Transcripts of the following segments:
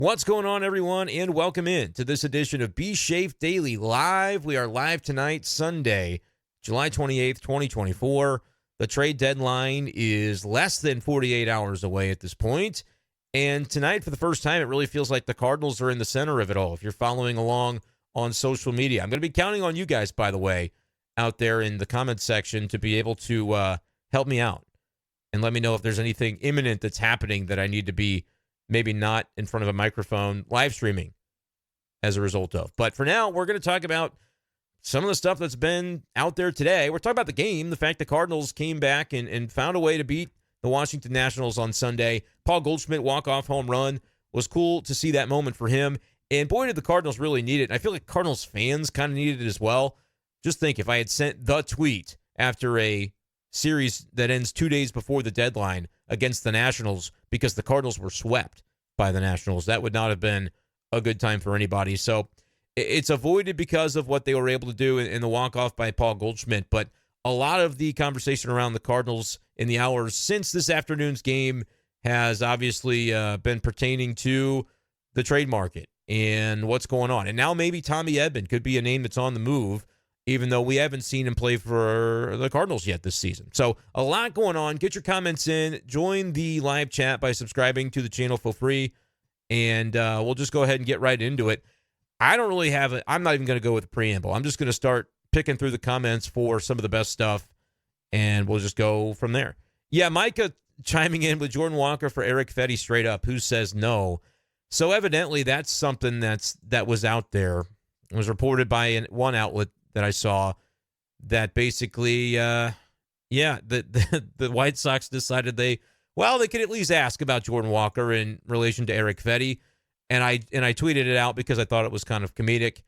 What's going on, everyone, and welcome in to this edition of B-Schaeff Daily Live. We are live tonight, Sunday, July 28th, 2024. The trade deadline is less than 48 hours away at this point. And tonight, for the first time, it really feels like the Cardinals are in the center of it all. If you're following along on social media, I'm going to be counting on you guys, by the way, out there in the comments section to be able to help me out and let me know if there's anything imminent that's happening that I need to be maybe not in front of a microphone live streaming as a result of. But for now, we're going to talk about some of the stuff that's been out there today. We're talking about the game, the fact the Cardinals came back and found a way to beat the Washington Nationals on Sunday. Paul Goldschmidt walk-off home run. Was cool to see that moment for him. And boy, did the Cardinals really need it. And I feel like Cardinals fans kind of needed it as well. Just think, if I had sent the tweet after a series that ends 2 days before the deadline against the Nationals because the Cardinals were swept by the Nationals, that would not have been a good time for anybody. So it's avoided because of what they were able to do in the walk-off by Paul Goldschmidt. But a lot of the conversation around the Cardinals in the hours since this afternoon's game has obviously been pertaining to the trade market and what's going on. And now maybe Tommy Edman could be a name that's on the move, even though we haven't seen him play for the Cardinals yet this season. So a lot going on. Get your comments in. Join the live chat by subscribing to the channel for free, and we'll just go ahead and get right into it. I don't really have it. I'm not even going to go with the preamble. I'm just going to start picking through the comments for some of the best stuff, and we'll just go from there. Yeah, Micah chiming in with Jordan Walker for Eric Fetty straight up. Who says no? So evidently that's something that was out there. It was reported by one outlet that I saw that basically, the White Sox decided they could at least ask about Jordan Walker in relation to Eric Fetty. And I tweeted it out because I thought it was kind of comedic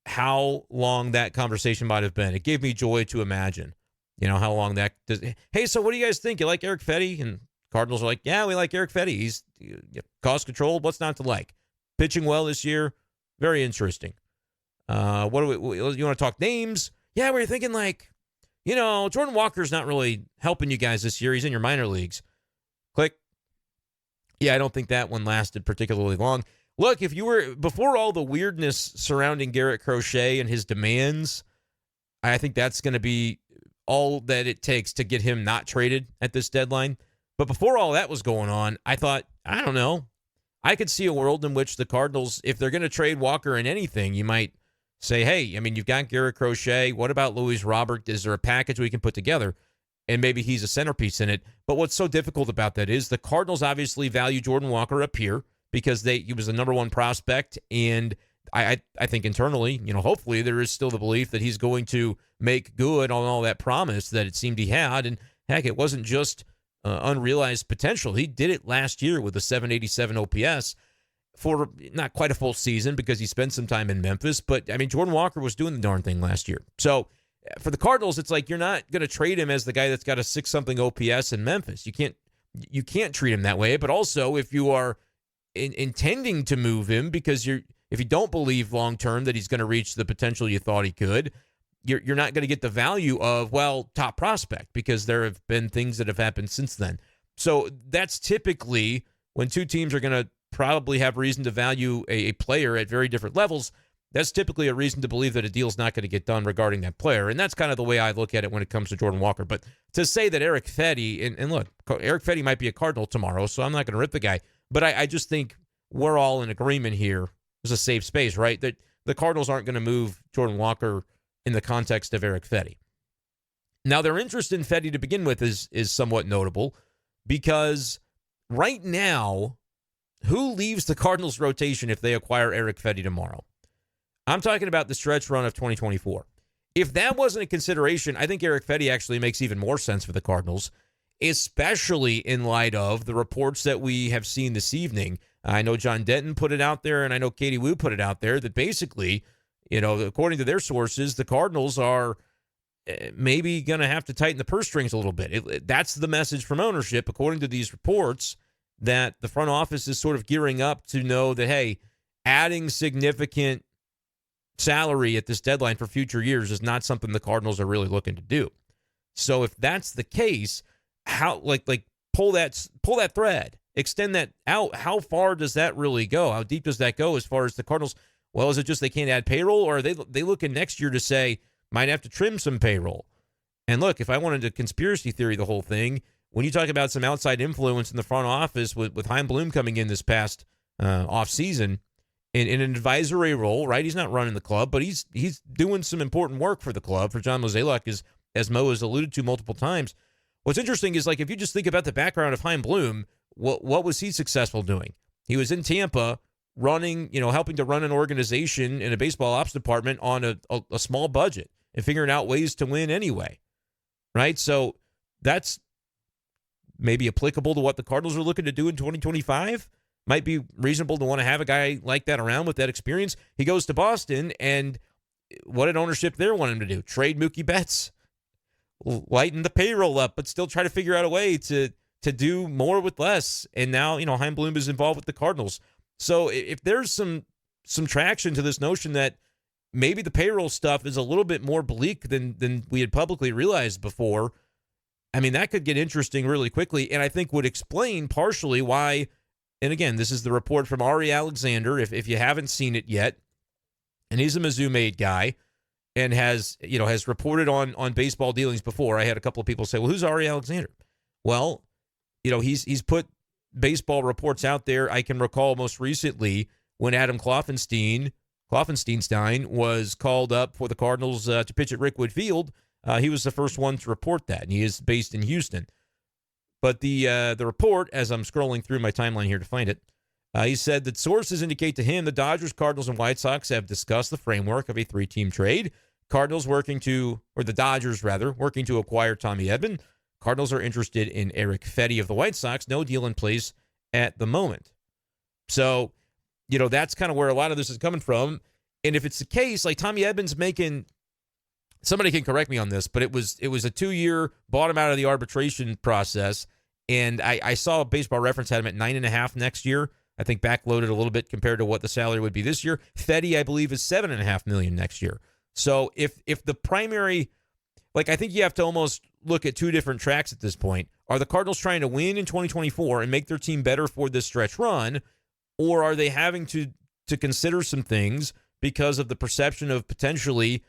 how long that conversation might have been. It gave me joy to imagine, how long that does. Hey, so what do you guys think? You like Eric Fetty? And Cardinals are like, yeah, we like Eric Fetty. He's cost controlled. What's not to like? Pitching well this year. Very interesting. What do you want to talk names? Yeah, we're thinking Jordan Walker's not really helping you guys this year. He's in your minor leagues. Click. Yeah, I don't think that one lasted particularly long. Look, if you were before all the weirdness surrounding Garrett Crochet and his demands, I think that's going to be all that it takes to get him not traded at this deadline. But before all that was going on, I thought, I don't know. I could see a world in which the Cardinals, if they're going to trade Walker in anything, you might say, hey, you've got Garrett Crochet. What about Luis Robert? Is there a package we can put together? And maybe he's a centerpiece in it. But what's so difficult about that is the Cardinals obviously value Jordan Walker up here because he was the number one prospect. And I think internally, hopefully there is still the belief that he's going to make good on all that promise that it seemed he had. And heck, it wasn't just unrealized potential. He did it last year with a 787 OPS. For not quite a full season because he spent some time in Memphis. But, Jordan Walker was doing the darn thing last year. So, for the Cardinals, it's like you're not going to trade him as the guy that's got a 6-something OPS in Memphis. You can't treat him that way. But also, if you are intending to move him because if you don't believe long-term that he's going to reach the potential you thought he could, you're not going to get the value of, top prospect because there have been things that have happened since then. So, that's typically when two teams are going to probably have reason to value a player at very different levels. That's typically a reason to believe that a deal's not going to get done regarding that player. And that's kind of the way I look at it when it comes to Jordan Walker. But to say that Eric Fetty, and look, Eric Fetty might be a Cardinal tomorrow, so I'm not going to rip the guy. But I just think we're all in agreement here. There's a safe space, right? That the Cardinals aren't going to move Jordan Walker in the context of Eric Fetty. Now, their interest in Fetty to begin with is somewhat notable because right now, who leaves the Cardinals rotation if they acquire Eric Fetty tomorrow? I'm talking about the stretch run of 2024. If that wasn't a consideration, I think Eric Fetty actually makes even more sense for the Cardinals, especially in light of the reports that we have seen this evening. I know John Denton put it out there, and I know Katie Wu put it out there, that basically, according to their sources, the Cardinals are maybe going to have to tighten the purse strings a little bit. That's the message from ownership, according to these reports, that the front office is sort of gearing up to know that, hey, adding significant salary at this deadline for future years is not something the Cardinals are really looking to do. So if that's the case, how pull that thread extend that out, how far does that really go? How deep does that go as far as the Cardinals? Well, is it just they can't add payroll, or are they looking next year to say, might have to trim some payroll? And look, if I wanted to conspiracy theory the whole thing, when you talk about some outside influence in the front office with Chaim Bloom coming in this past offseason in an advisory role, right? He's not running the club, but he's doing some important work for the club, for John Mozeliak, as Mo has alluded to multiple times. What's interesting is, like, if you just think about the background of Chaim Bloom, what was he successful doing? He was in Tampa running, helping to run an organization in a baseball ops department on a small budget and figuring out ways to win anyway, right? So that's maybe applicable to what the Cardinals are looking to do in 2025. Might be reasonable to want to have a guy like that around with that experience. He goes to Boston, and what did ownership there want him to do? Trade Mookie Betts, lighten the payroll up, but still try to figure out a way to do more with less. And now, Chaim Bloom is involved with the Cardinals. So if there's some traction to this notion that maybe the payroll stuff is a little bit more bleak than we had publicly realized before, I mean, that could get interesting really quickly, and I think would explain partially why. And again, this is the report from Ari Alexander, if you haven't seen it yet. And he's a Mizzou Made guy and has reported on baseball dealings before. I had a couple of people say, well, who's Ari Alexander? Well, he's put baseball reports out there. I can recall most recently when Adam Kloffenstein was called up for the Cardinals to pitch at Rickwood Field. He was the first one to report that, and he is based in Houston. But the report, as I'm scrolling through my timeline here to find it, he said that sources indicate to him the Dodgers, Cardinals, and White Sox have discussed the framework of a 3-team trade. The Dodgers working to acquire Tommy Edman. Cardinals are interested in Eric Fetty of the White Sox. No deal in place at the moment. So, that's kind of where a lot of this is coming from. And if it's the case, like Tommy Edman's making, somebody can correct me on this, but it was a 2-year, bought him out of the arbitration process. And I saw Baseball Reference had him at 9.5 next year. I think backloaded a little bit compared to what the salary would be this year. Fetty, I believe, is $7.5 million next year. So if the primary, I think you have to almost look at two different tracks at this point. Are the Cardinals trying to win in 2024 and make their team better for this stretch run, or are they having to consider some things because of the perception of potentially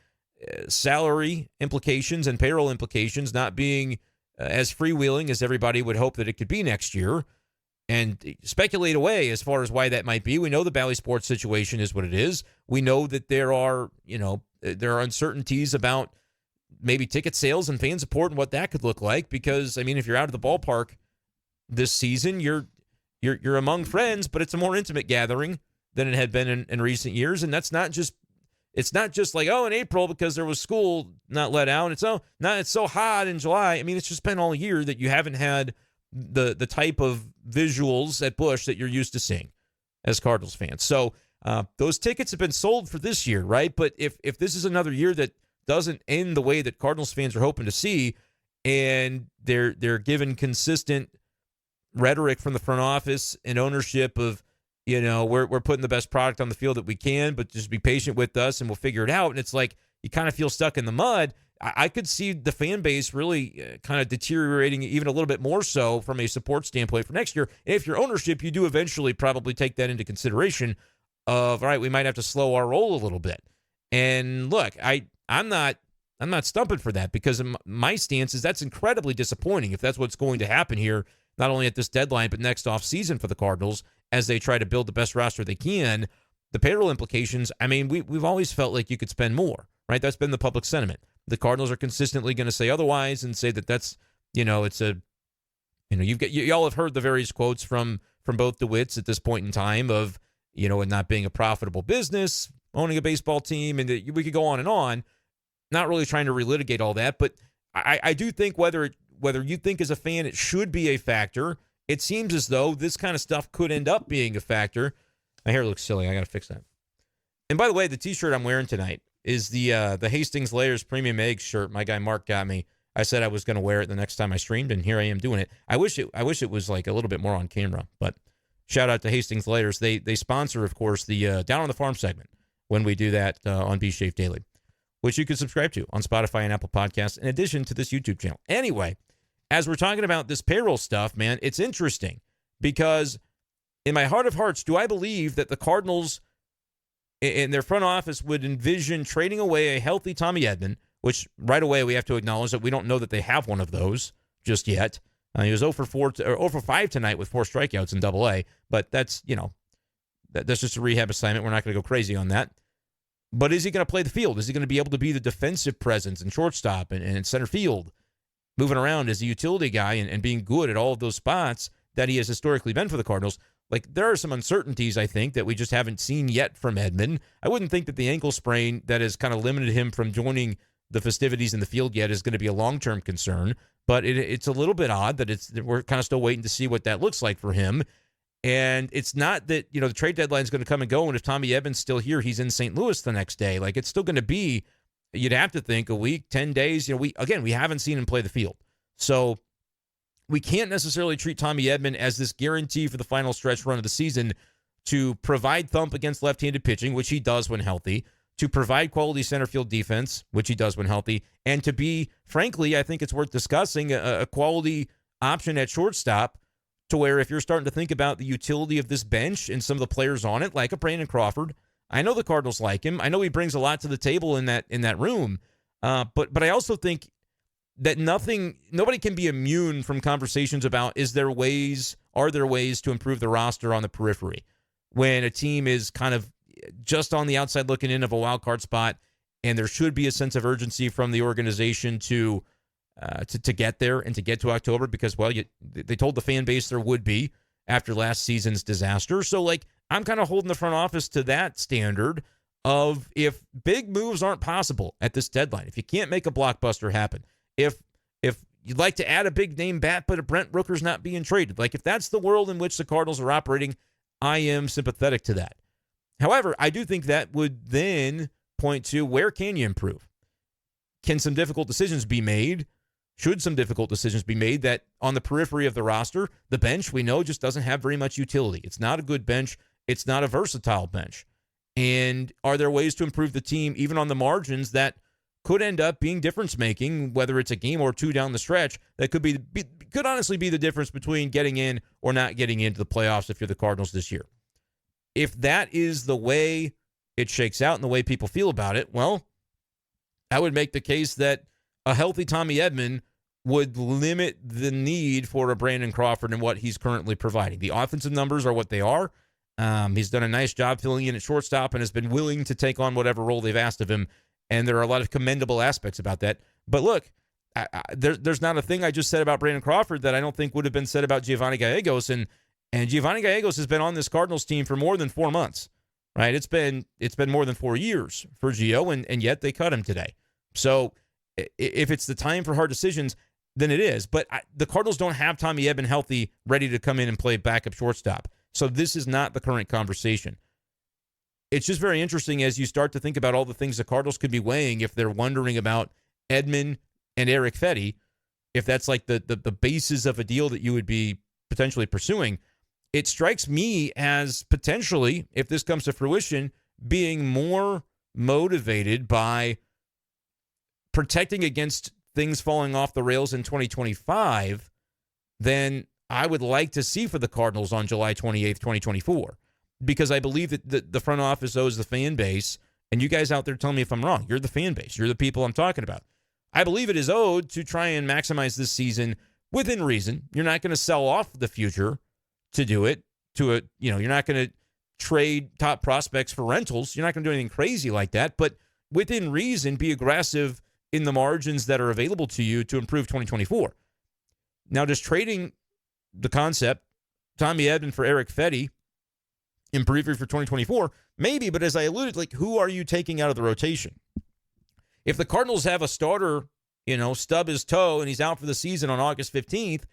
salary implications and payroll implications not being as freewheeling as everybody would hope that it could be next year, and speculate away as far as why that might be? We know the Bally Sports situation is what it is. We know that there are uncertainties about maybe ticket sales and fan support and what that could look like, because, I mean, if you're out of the ballpark this season, you're among friends, but it's a more intimate gathering than it had been in recent years. And it's not just like, in April because there was school not let out. It's so hot in July. I mean, it's just been all year that you haven't had the type of visuals at Busch that you're used to seeing as Cardinals fans. So those tickets have been sold for this year, right? But if this is another year that doesn't end the way that Cardinals fans are hoping to see, and they're given consistent rhetoric from the front office and ownership of, we're putting the best product on the field that we can, but just be patient with us and we'll figure it out. And it's like you kind of feel stuck in the mud. I could see the fan base really kind of deteriorating even a little bit more so from a support standpoint for next year. And if you're ownership, you do eventually probably take that into consideration of, all right, we might have to slow our roll a little bit. And look, I'm not stumping for that, because my stance is that's incredibly disappointing if that's what's going to happen here, not only at this deadline, but next offseason for the Cardinals as they try to build the best roster they can. The payroll implications, I mean, we've always felt like you could spend more, right? That's been the public sentiment. The Cardinals are consistently going to say otherwise and say that's, it's a, y'all have heard the various quotes from both DeWitts at this point in time of, it not being a profitable business, owning a baseball team, and we could go on. Not really trying to relitigate all that, but I do think whether you think as a fan it should be a factor, it seems as though this kind of stuff could end up being a factor. My hair looks silly. I got to fix that. And by the way, the T-shirt I'm wearing tonight is the Hastings Layers Premium Eggs shirt my guy Mark got me. I said I was going to wear it the next time I streamed, and here I am doing it. I wish it was like a little bit more on camera, but shout out to Hastings Layers. They sponsor, of course, the Down on the Farm segment when we do that on B-Schaeff Daily, which you can subscribe to on Spotify and Apple Podcasts, in addition to this YouTube channel. Anyway, as we're talking about this payroll stuff, man, it's interesting because in my heart of hearts, do I believe that the Cardinals in their front office would envision trading away a healthy Tommy Edman, which right away we have to acknowledge that we don't know that they have one of those just yet. He was 0 for 5 tonight with 4 strikeouts in Double-A, but that's, that's just a rehab assignment. We're not going to go crazy on that. But is he going to play the field? Is he going to be able to be the defensive presence and shortstop and center field, moving around as a utility guy and being good at all of those spots that he has historically been for the Cardinals? Like, there are some uncertainties, I think, that we just haven't seen yet from Edman. I wouldn't think that the ankle sprain that has kind of limited him from joining the festivities in the field yet is going to be a long-term concern. But it's a little bit odd that we're kind of still waiting to see what that looks like for him. And it's not that, the trade deadline is going to come and go, and if Tommy Edman's still here, he's in St. Louis the next day. Like, it's still going to be, you'd have to think, a week, 10 days. We haven't seen him play the field. So we can't necessarily treat Tommy Edman as this guarantee for the final stretch run of the season to provide thump against left-handed pitching, which he does when healthy, to provide quality center field defense, which he does when healthy, and to be, frankly, I think it's worth discussing, a quality option at shortstop, to where if you're starting to think about the utility of this bench and some of the players on it, like a Brandon Crawford, I know the Cardinals like him. I know he brings a lot to the table in that room. But I also think that nobody can be immune from conversations about are there ways to improve the roster on the periphery when a team is kind of just on the outside looking in of a wild card spot, and there should be a sense of urgency from the organization to get there and to get to October, because, well, they told the fan base there would be after last season's disaster. So, I'm kind of holding the front office to that standard of, if big moves aren't possible at this deadline, if you can't make a blockbuster happen, if you'd like to add a big name bat, but a Brent Rooker's not being traded, if that's the world in which the Cardinals are operating, I am sympathetic to that. However, I do think that would then point to, where can you improve? Can some difficult decisions be made? Should some difficult decisions be made that on the periphery of the roster, the bench, we know, just doesn't have very much utility. It's not a good bench. It's not a versatile bench. And are there ways to improve the team, even on the margins, that could end up being difference-making, whether it's a game or two down the stretch, that could honestly be the difference between getting in or not getting into the playoffs if you're the Cardinals this year? If that is the way it shakes out and the way people feel about it, well, I would make the case that a healthy Tommy Edman would limit the need for a Brandon Crawford and what he's currently providing. The offensive numbers are what they are. He's done a nice job filling in at shortstop and has been willing to take on whatever role they've asked of him, and there are a lot of commendable aspects about that. But look, there's not a thing I just said about Brandon Crawford that I don't think would have been said about Giovanni Gallegos, and Giovanni Gallegos has been on this Cardinals team for more than 4 months, right? It's been more than 4 years for Gio, and yet they cut him today. So if it's the time for hard decisions, then it is. But the Cardinals don't have Tommy Edman healthy, ready to come in and play backup shortstop. So this is not the current conversation. It's just very interesting as you start to think about all the things the Cardinals could be weighing if they're wondering about Edman and Eric Fetty, if that's like the basis of a deal that you would be potentially pursuing. It strikes me as potentially, if this comes to fruition, being more motivated by protecting against things falling off the rails in 2025 than I would like to see for the Cardinals on July 28th, 2024. Because I believe that the front office owes the fan base, and you guys out there tell me if I'm wrong. You're the fan base. You're the people I'm talking about. I believe it is owed to try and maximize this season within reason. You're not going to sell off the future to do it. You're not going to trade top prospects for rentals. You're not going to do anything crazy like that. But within reason, be aggressive in the margins that are available to you to improve 2024. Now, just trading the concept, Tommy Edman for Eric Fetty, in preview for 2024, maybe, but as I alluded, who are you taking out of the rotation? If the Cardinals have a starter, stub his toe and he's out for the season on August 15th,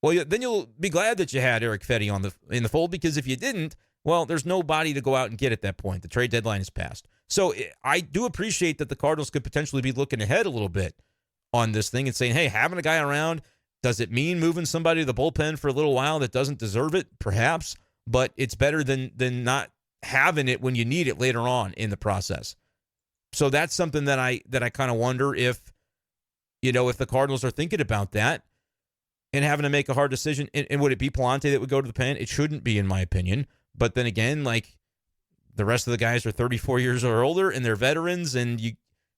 well, then you'll be glad that you had Eric Fetty in the fold, because if you didn't, well, there's nobody to go out and get at that point. The trade deadline is passed. So I do appreciate that the Cardinals could potentially be looking ahead a little bit on this thing and saying, hey, having a guy around, does it mean moving somebody to the bullpen for a little while that doesn't deserve it? Perhaps, but it's better than not having it when you need it later on in the process. So that's something that I kind of wonder if the Cardinals are thinking about that. and having to make a hard decision. And would it be Palante that would go to the pen? It shouldn't be, in my opinion. But then again, like, the rest of the guys are 34 years or older, and they're veterans, and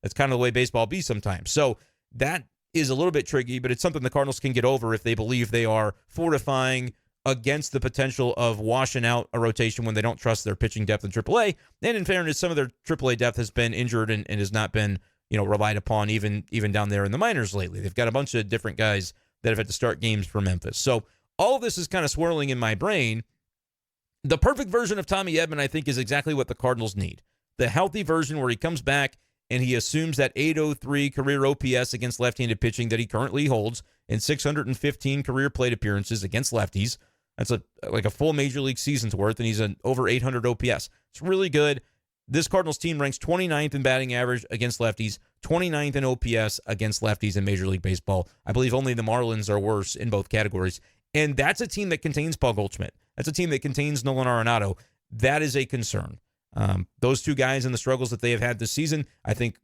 that's kind of the way baseball be sometimes. So that is a little bit tricky, but it's something the Cardinals can get over if they believe they are fortifying against the potential of washing out a rotation when they don't trust their pitching depth in AAA. And in fairness, some of their AAA depth has been injured and has not been, relied upon even down there in the minors lately. They've got a bunch of different guys that have had to start games for Memphis. So all of this is kind of swirling in my brain. The perfect version of Tommy Edman, I think, is exactly what the Cardinals need. The healthy version where he comes back and he assumes that 803 career OPS against left-handed pitching that he currently holds in 615 career plate appearances against lefties. That's like a full major league season's worth, and he's an over 800 OPS. It's really good. This Cardinals team ranks 29th in batting average against lefties, 29th in OPS against lefties in Major League Baseball. I believe only the Marlins are worse in both categories. And that's a team that contains Paul Goldschmidt. That's a team that contains Nolan Arenado. That is a concern. Those two guys and the struggles that they have had this season, I think,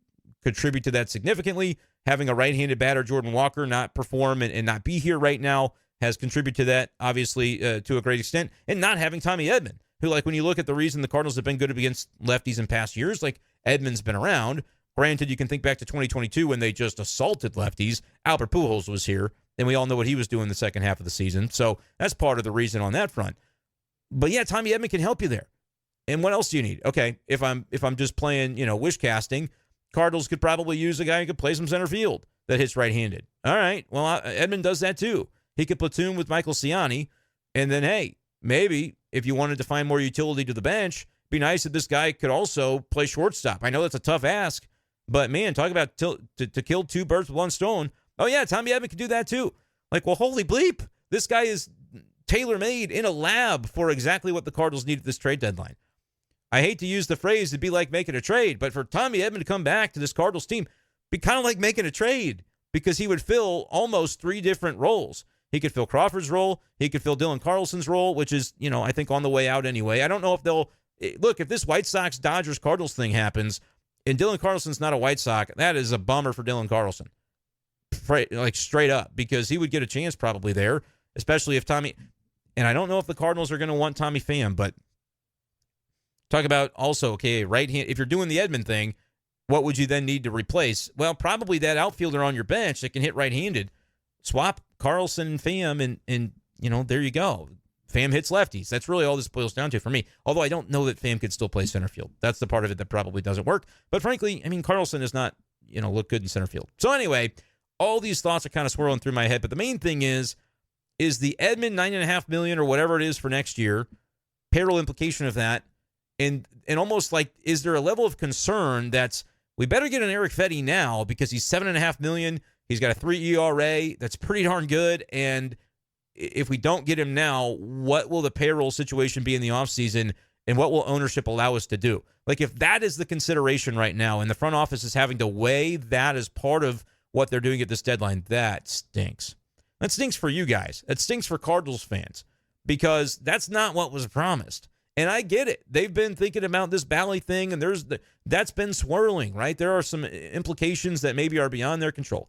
contribute to that significantly. Having a right-handed batter, Jordan Walker, not perform and not be here right now has contributed to that, obviously, to a great extent. And not having Tommy Edman, who, like, when you look at the reason the Cardinals have been good against lefties in past years, like, Edman's been around. Granted, you can think back to 2022 when they just assaulted lefties. Albert Pujols was here, and we all know what he was doing the second half of the season. So that's part of the reason on that front. But yeah, Tommy Edman can help you there. And what else do you need? Okay, if I'm just playing, wish casting, Cardinals could probably use a guy who could play some center field that hits right-handed. All right, well, Edman does that too. He could platoon with Michael Ciani, and then, hey, maybe if you wanted to find more utility to the bench, it'd be nice if this guy could also play shortstop. I know that's a tough ask, but man, talk about to kill two birds with one stone. Oh yeah, Tommy Edman could do that too. Like, well, holy bleep, this guy is tailor-made in a lab for exactly what the Cardinals need at this trade deadline. I hate to use the phrase, it'd be like making a trade, but for Tommy Edman to come back to this Cardinals team, be kind of like making a trade because he would fill almost three different roles. He could fill Crawford's role. He could fill Dylan Carlson's role, which is, I think on the way out anyway. I don't know if they'll look, if this White Sox, Dodgers, Cardinals thing happens and Dylan Carlson's not a White Sox, that is a bummer for Dylan Carlson. Like straight up, because he would get a chance probably there, especially if Tommy, and I don't know if the Cardinals are going to want Tommy Pham, but talk about also, okay, right hand, if you're doing the Edman thing, what would you then need to replace? Well, probably that outfielder on your bench that can hit right-handed. Swap Carlson and Pham, and there you go. Pham hits lefties. That's really all this boils down to for me. Although I don't know that Pham could still play center field. That's the part of it that probably doesn't work. But frankly, Carlson is not, look good in center field. So anyway, all these thoughts are kind of swirling through my head. But the main thing is the Edman $9.5 million or whatever it is for next year, payroll implication of that, and almost like, is there a level of concern that's, we better get an Eric Fetty now because he's $7.5 million. He's got a 3 ERA. That's pretty darn good. And if we don't get him now, what will the payroll situation be in the offseason, and what will ownership allow us to do? Like, if that is the consideration right now and the front office is having to weigh that as part of what they're doing at this deadline, that stinks. That stinks for you guys. That stinks for Cardinals fans because that's not what was promised. And I get it. They've been thinking about this Bally thing, and that's been swirling, right? There are some implications that maybe are beyond their control.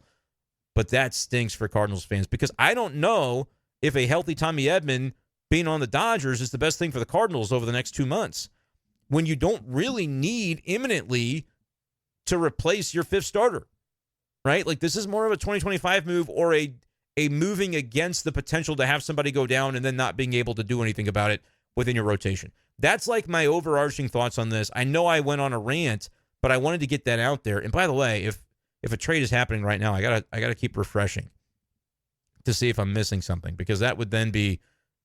But that stinks for Cardinals fans because I don't know if a healthy Tommy Edman being on the Dodgers is the best thing for the Cardinals over the next 2 months when you don't really need imminently to replace your fifth starter, right? Like, this is more of a 2025 move or a moving against the potential to have somebody go down and then not being able to do anything about it within your rotation. That's like my overarching thoughts on this. I know I went on a rant, but I wanted to get that out there. And by the way, if a trade is happening right now, I gotta keep refreshing to see if I'm missing something, because that would then be,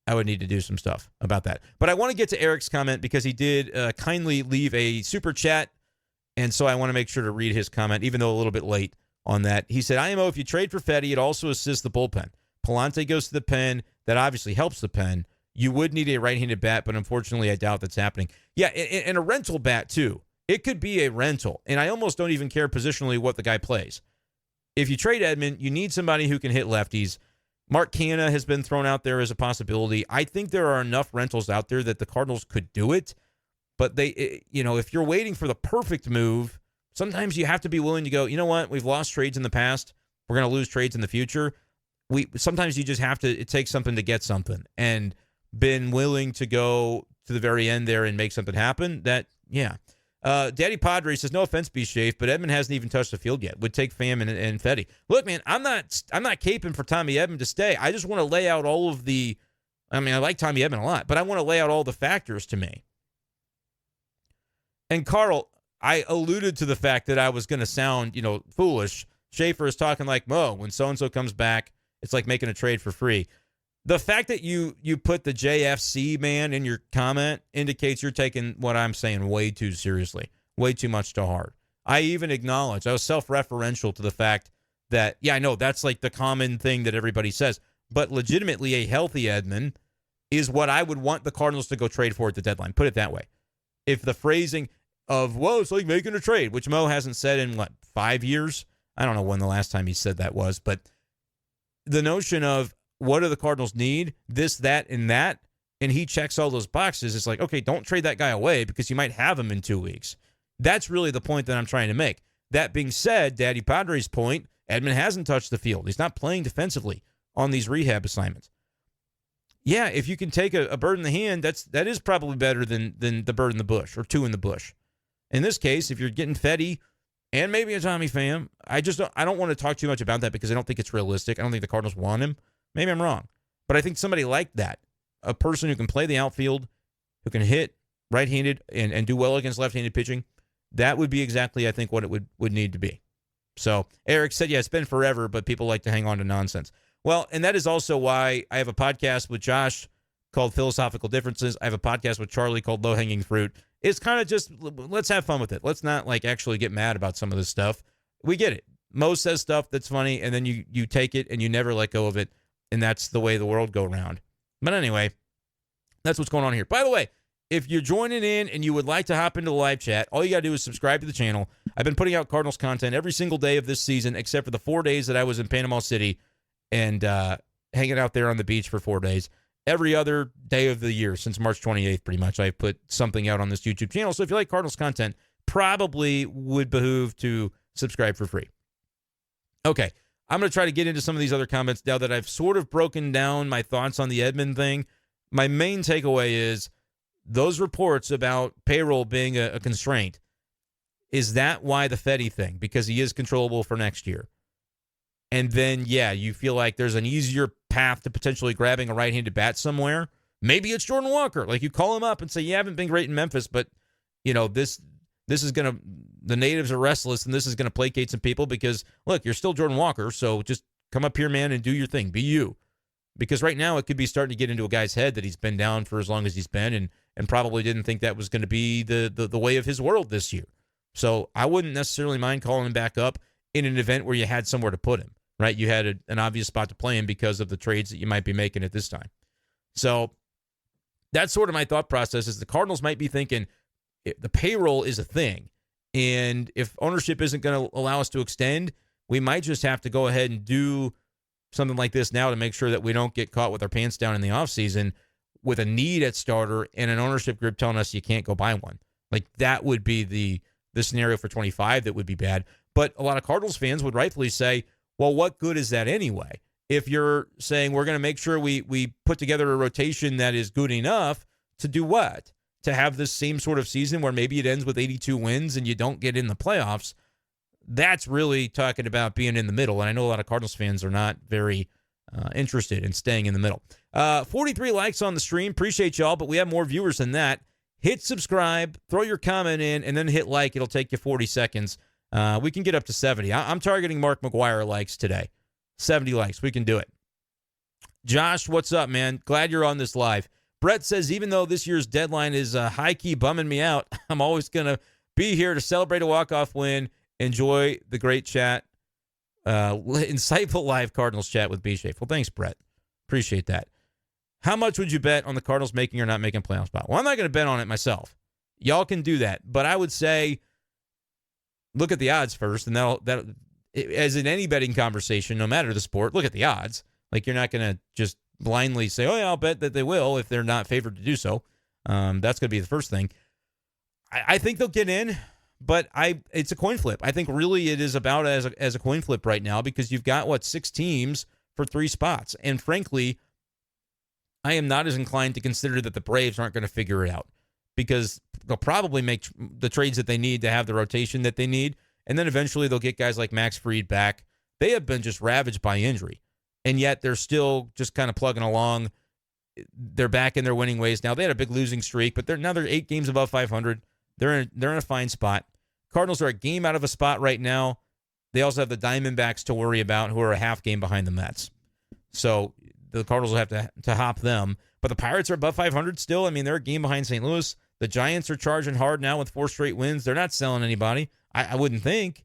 I would need to do some stuff about that. But I want to get to Eric's comment because he did kindly leave a super chat, and so I want to make sure to read his comment, even though a little bit late on that. He said, IMO, if you trade for Fetty, it also assists the bullpen. Palante goes to the pen. That obviously helps the pen. You would need a right-handed bat, but unfortunately I doubt that's happening. Yeah, and a rental bat too. It could be a rental, and I almost don't even care positionally what the guy plays. If you trade Edman, you need somebody who can hit lefties. Mark Canha has been thrown out there as a possibility. I think there are enough rentals out there that the Cardinals could do it, but if you're waiting for the perfect move, sometimes you have to be willing to go, you know what, we've lost trades in the past. We're going to lose trades in the future. sometimes you just have to, it takes something to get something, and been willing to go to the very end there and make something happen. Daddy Padre says, no offense, B-Schaeff, but Edman hasn't even touched the field yet. Would take Pham and Fetty. Look, man, I'm not caping for Tommy Edman to stay. I just want to lay out all of the, I like Tommy Edman a lot, but I want to lay out all the factors to me. And Carl, I alluded to the fact that I was going to sound, foolish. Schaefer is talking like, Mo, when so-and-so comes back, it's like making a trade for free. The fact that you put the JFC man in your comment indicates you're taking what I'm saying way too seriously, way too much to heart. I even acknowledge, I was self-referential to the fact that, I know that's like the common thing that everybody says, but legitimately a healthy Edman is what I would want the Cardinals to go trade for at the deadline. Put it that way. If the phrasing of, whoa, it's like making a trade, which Mo hasn't said in, 5 years? I don't know when the last time he said that was, but the notion of, what do the Cardinals need? This, that, and that. And he checks all those boxes. It's like, okay, don't trade that guy away because you might have him in 2 weeks. That's really the point that I'm trying to make. That being said, Daddy Padre's point, Edman hasn't touched the field. He's not playing defensively on these rehab assignments. Yeah, if you can take a bird in the hand, that is probably better than the bird in the bush or two in the bush. In this case, if you're getting Fetty and maybe a Tommy Pham, I don't want to talk too much about that because I don't think it's realistic. I don't think the Cardinals want him. Maybe I'm wrong. But I think somebody like that, a person who can play the outfield, who can hit right-handed and do well against left-handed pitching, that would be exactly, I think, what it would need to be. So Eric said, yeah, it's been forever, but people like to hang on to nonsense. Well, and that is also why I have a podcast with Josh called Philosophical Differences. I have a podcast with Charlie called Low Hanging Fruit. It's kind of just, let's have fun with it. Let's not actually get mad about some of this stuff. We get it. Mo says stuff that's funny, and then you take it and you never let go of it. And that's the way the world go around. But anyway, that's what's going on here. By the way, if you're joining in and you would like to hop into the live chat, all you got to do is subscribe to the channel. I've been putting out Cardinals content every single day of this season, except for the 4 days that I was in Panama City and hanging out there on the beach for 4 days. Every other day of the year since March 28th, pretty much, I've put something out on this YouTube channel. So if you like Cardinals content, probably would behoove to subscribe for free. Okay. I'm going to try to get into some of these other comments now that I've sort of broken down my thoughts on the Edman thing. My main takeaway is those reports about payroll being a constraint. Is that why the Fetty thing? Because he is controllable for next year. And then, you feel like there's an easier path to potentially grabbing a right-handed bat somewhere. Maybe it's Jordan Walker. Like you call him up and say, you haven't been great in Memphis, but, this is going to, the natives are restless, and this is going to placate some people because, look, you're still Jordan Walker, so just come up here, man, and do your thing. Be you. Because right now it could be starting to get into a guy's head that he's been down for as long as he's been and probably didn't think that was going to be the way of his world this year. So I wouldn't necessarily mind calling him back up in an event where you had somewhere to put him, right? You had an obvious spot to play him because of the trades that you might be making at this time. So that's sort of my thought process is the Cardinals might be thinking, the payroll is a thing. And if ownership isn't going to allow us to extend, we might just have to go ahead and do something like this now to make sure that we don't get caught with our pants down in the offseason with a need at starter and an ownership group telling us you can't go buy one. Like that would be the scenario for 25 that would be bad. But a lot of Cardinals fans would rightfully say, well, what good is that anyway? If you're saying we're going to make sure we put together a rotation that is good enough to do what? To have this same sort of season where maybe it ends with 82 wins and you don't get in the playoffs, that's really talking about being in the middle. And I know a lot of Cardinals fans are not very interested in staying in the middle. 43 likes on the stream. Appreciate y'all, but we have more viewers than that. Hit subscribe, throw your comment in, and then hit like. It'll take you 40 seconds. We can get up to 70. I'm targeting Mark McGwire likes today. 70 likes. We can do it. Josh, what's up, man? Glad you're on this live. Brett says, even though this year's deadline is high-key bumming me out, I'm always going to be here to celebrate a walk-off win. Enjoy the great chat. Insightful live Cardinals chat with B-Schaeff. Well, thanks, Brett. Appreciate that. How much would you bet on the Cardinals making or not making playoff spot? Well, I'm not going to bet on it myself. Y'all can do that. But I would say look at the odds first, and that as in any betting conversation, no matter the sport, look at the odds. Like you're not going to just blindly say, oh, yeah, I'll bet that they will if they're not favored to do so. That's going to be the first thing. I think they'll get in, but it's a coin flip. I think really it is about as a coin flip right now because you've got, 6 teams for 3 spots. And frankly, I am not as inclined to consider that the Braves aren't going to figure it out, because they'll probably make the trades that they need to have the rotation that they need. And then eventually they'll get guys like Max Fried back. They have been just ravaged by injury, and yet they're still just kind of plugging along. They're back in their winning ways now. They had a big losing streak, but they're 8 games above 500. They're in a fine spot. Cardinals are a game out of a spot right now. They also have the Diamondbacks to worry about, who are a half game behind the Mets. So the Cardinals will have to hop them. But the Pirates are above 500 still. I mean, they're a game behind St. Louis. The Giants are charging hard now with 4 straight wins. They're not selling anybody, I wouldn't think.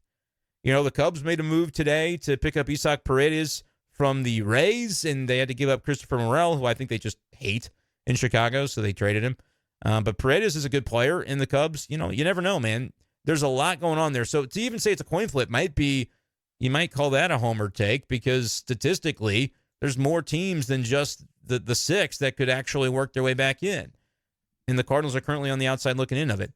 The Cubs made a move today to pick up Isaac Paredes from the Rays, and they had to give up Christopher Morel, who I think they just hate in Chicago, so they traded him. But Paredes is a good player in the Cubs. You never know, man. There's a lot going on there. So to even say it's a coin flip you might call that a homer take, because statistically, there's more teams than just the 6 that could actually work their way back in. And the Cardinals are currently on the outside looking in of it.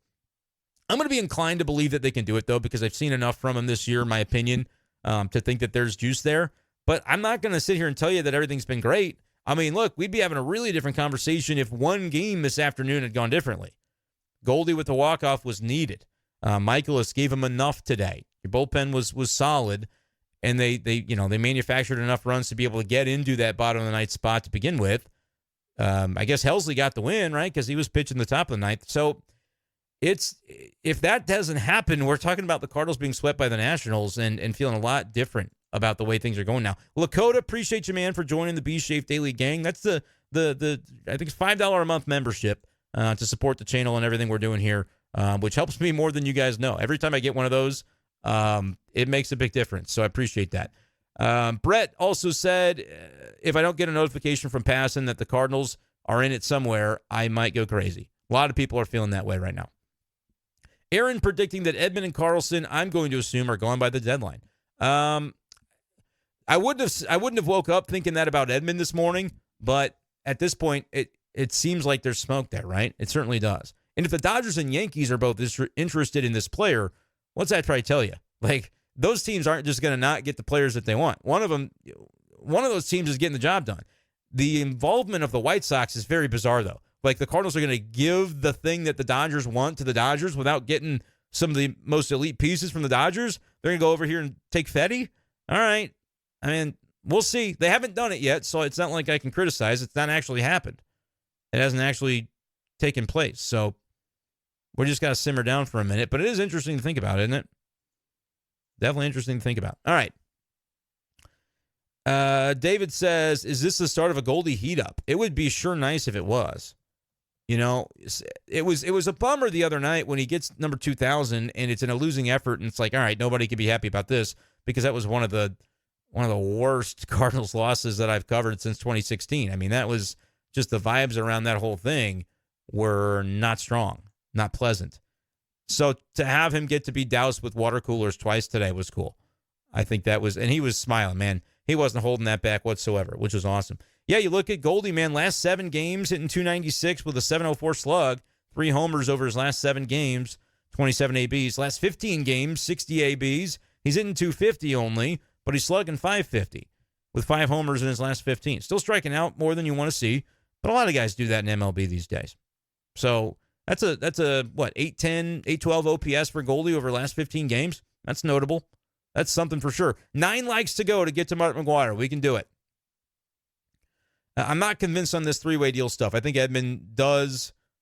I'm going to be inclined to believe that they can do it, though, because I've seen enough from them this year, in my opinion, to think that there's juice there. But I'm not going to sit here and tell you that everything's been great. I mean, look, we'd be having a really different conversation if one game this afternoon had gone differently. Goldie with the walk-off was needed. Michaelis gave him enough today. Your bullpen was solid, and they manufactured enough runs to be able to get into that bottom of the ninth spot to begin with. I guess Helsley got the win, right? Because he was pitching the top of the ninth. So if that doesn't happen, we're talking about the Cardinals being swept by the Nationals and feeling a lot different about the way things are going now. Lakota, appreciate you, man, for joining the B-Schaeff Daily gang. That's the I think it's $5 a month membership to support the channel and everything we're doing here, which helps me more than you guys know. Every time I get one of those, it makes a big difference. So I appreciate that. Brett also said, if I don't get a notification from Passan that the Cardinals are in it somewhere, I might go crazy. A lot of people are feeling that way right now. Aaron predicting that Edman and Carlson, I'm going to assume, are gone by the deadline. I wouldn't have woke up thinking that about Edman this morning, but at this point, it seems like there's smoke there, right? It certainly does. And if the Dodgers and Yankees are both interested in this player, what's that try to tell you? Like, those teams aren't just going to not get the players that they want. One of those teams is getting the job done. The involvement of the White Sox is very bizarre, though. Like, the Cardinals are going to give the thing that the Dodgers want to the Dodgers without getting some of the most elite pieces from the Dodgers. They're going to go over here and take Fetty? All right. I mean, we'll see. They haven't done it yet, so it's not like I can criticize. It's not actually happened. It hasn't actually taken place. So we're just got to simmer down for a minute. But it is interesting to think about, isn't it? Definitely interesting to think about. All right. David says, is this the start of a Goldie heat up? It would be sure nice if it was. It was a bummer the other night when he gets number 2,000 and it's in a losing effort, and it's like, all right, nobody can be happy about this, because that was one of the worst Cardinals losses that I've covered since 2016. I mean, that was just the vibes around that whole thing were not strong, not pleasant. So to have him get to be doused with water coolers twice today was cool. I think that was, and he was smiling, man. He wasn't holding that back whatsoever, which was awesome. Yeah, you look at Goldie, man, last 7 games hitting 296 with a 704 slug, 3 homers over his last 7 games, 27 ABs. Last 15 games, 60 ABs. He's hitting 250 only, but he's slugging 550 with 5 homers in his last 15. Still striking out more than you want to see, but a lot of guys do that in MLB these days. So that's a what, 810, 812 OPS for Goldie over the last 15 games? That's notable. That's something for sure. 9 likes to go to get to Mark McGwire. We can do it. I'm not convinced on this 3-way deal stuff. I think Edman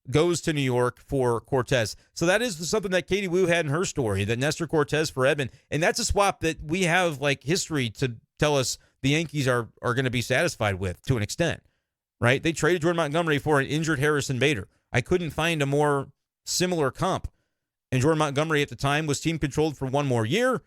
goes to New York for Cortez. So that is something that Katie Wu had in her story, that Nestor Cortez for Edman. And that's a swap that we have like history to tell us the Yankees are going to be satisfied with to an extent, right? They traded Jordan Montgomery for an injured Harrison Bader. I couldn't find a more similar comp. And Jordan Montgomery at the time was team controlled for 1 more year.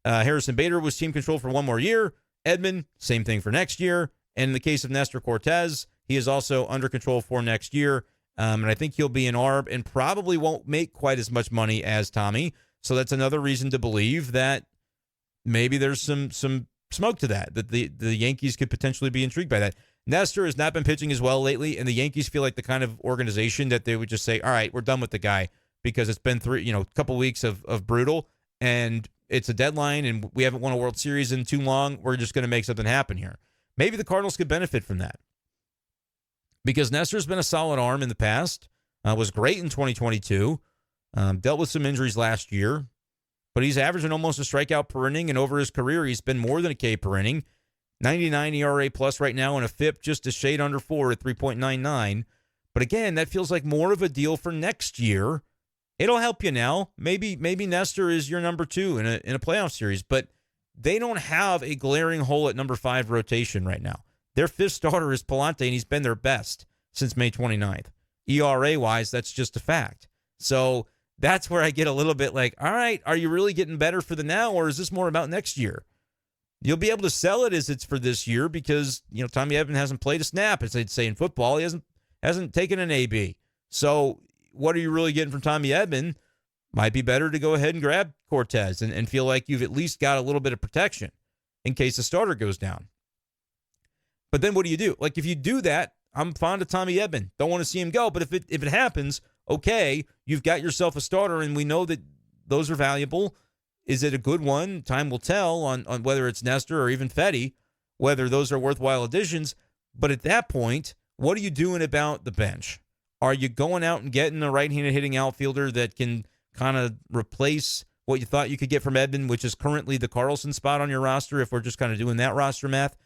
Harrison Bader was team controlled for 1 more year. Edman, same thing for next year. And in the case of Nestor Cortez, he is also under control for next year. And I think he'll be an ARB and probably won't make quite as much money as Tommy. So that's another reason to believe that maybe there's some smoke to that the Yankees could potentially be intrigued by that. Nestor has not been pitching as well lately, and the Yankees feel like the kind of organization that they would just say, all right, we're done with the guy, because it's been a couple weeks of brutal, and it's a deadline and we haven't won a World Series in too long. We're just going to make something happen here. Maybe the Cardinals could benefit from that because Nestor's been a solid arm in the past, was great in 2022, dealt with some injuries last year, but he's averaging almost a strikeout per inning, and over his career, he's been more than a K per inning. 99 ERA plus right now, and a FIP just a shade under 4 at 3.99. But again, that feels like more of a deal for next year. It'll help you now. Maybe Nestor is your number 2 in a playoff series, but they don't have a glaring hole at number 5 rotation right now. Their 5th starter is Palante, and he's been their best since May 29th. ERA-wise, that's just a fact. So that's where I get a little bit like, all right, are you really getting better for the now, or is this more about next year? You'll be able to sell it as it's for this year because, Tommy Edman hasn't played a snap, as they'd say in football. He hasn't taken an AB. So what are you really getting from Tommy Edman? Might be better to go ahead and grab Cortez and feel like you've at least got a little bit of protection in case the starter goes down. But then what do you do? Like, if you do that, I'm fond of Tommy Edman. Don't want to see him go. But if it happens, okay, you've got yourself a starter, and we know that those are valuable. Is it a good one? Time will tell on whether it's Nestor or even Fetty, whether those are worthwhile additions. But at that point, what are you doing about the bench? Are you going out and getting a right-handed hitting outfielder that can kind of replace what you thought you could get from Edman, which is currently the Carlson spot on your roster, if we're just kind of doing that roster math?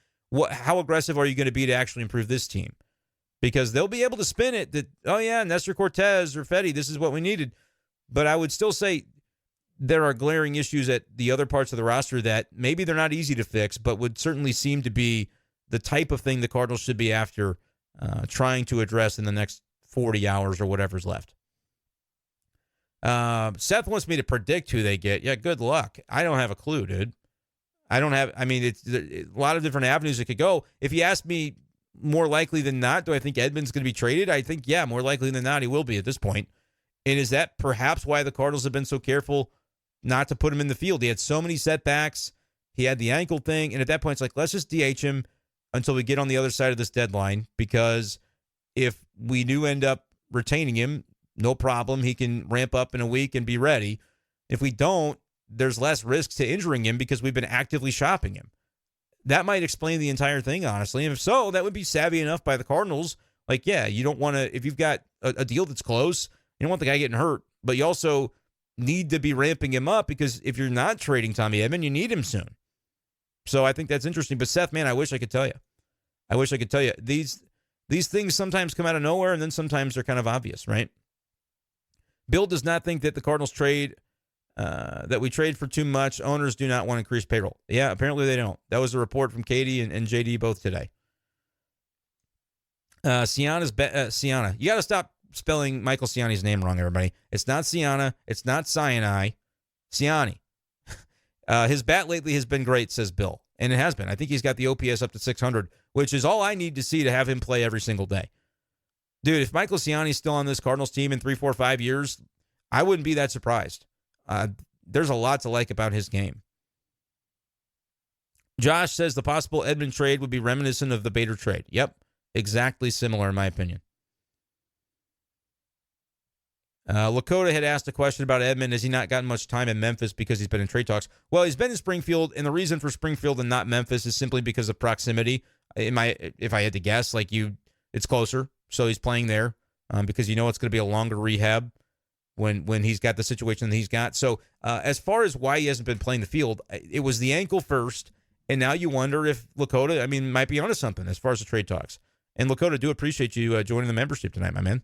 How aggressive are you going to be to actually improve this team? Because they'll be able to spin it that, oh, yeah, Nestor Cortez or Fetty, this is what we needed. But I would still say there are glaring issues at the other parts of the roster that maybe they're not easy to fix, but would certainly seem to be the type of thing the Cardinals should be after trying to address in the next 40 hours or whatever's left. Seth wants me to predict who they get. Yeah, good luck. I don't have a clue, dude. It's a lot of different avenues it could go. If you ask me more likely than not, do I think Edman's going to be traded? I think, yeah, more likely than not, he will be at this point. And is that perhaps why the Cardinals have been so careful not to put him in the field? He had so many setbacks. He had the ankle thing. And at that point, it's like, let's just DH him until we get on the other side of this deadline, because if we do end up retaining him, no problem. He can ramp up in a week and be ready. If we don't, there's less risk to injuring him because we've been actively shopping him. That might explain the entire thing, honestly. And if so, that would be savvy enough by the Cardinals. Like, yeah, you don't want to, if you've got a deal that's close, you don't want the guy getting hurt, but you also need to be ramping him up, because if you're not trading Tommy Edman, you need him soon. So I think that's interesting. But Seth, man, I wish I could tell you. These things sometimes come out of nowhere, and then sometimes they're kind of obvious, right? Bill does not think that the Cardinals that we trade for too much. Owners do not want to increase payroll. Yeah, apparently they don't. That was a report from Katie and JD both today. Siana. You got to stop spelling Michael Ciani's name wrong, everybody. It's not Siana. It's not Ciani. Ciani. His bat lately has been great, says Bill. And it has been. I think he's got the OPS up to 600, which is all I need to see to have him play every single day. Dude, if Michael Ciani's still on this Cardinals team in 3, 4, 5 years, I wouldn't be that surprised. There's a lot to like about his game. Josh says the possible Edman trade would be reminiscent of the Bader trade. Yep, exactly similar in my opinion. Lakota had asked a question about Edman. Has he not gotten much time in Memphis because he's been in trade talks? Well, he's been in Springfield, and the reason for Springfield and not Memphis is simply because of proximity. If I had to guess, it's closer, so he's playing there because it's going to be a longer rehab when he's got the situation that he's got. So as far as why he hasn't been playing the field, it was the ankle first, and now you wonder if Lakota, might be onto something as far as the trade talks. And Lakota, do appreciate you joining the membership tonight, my man.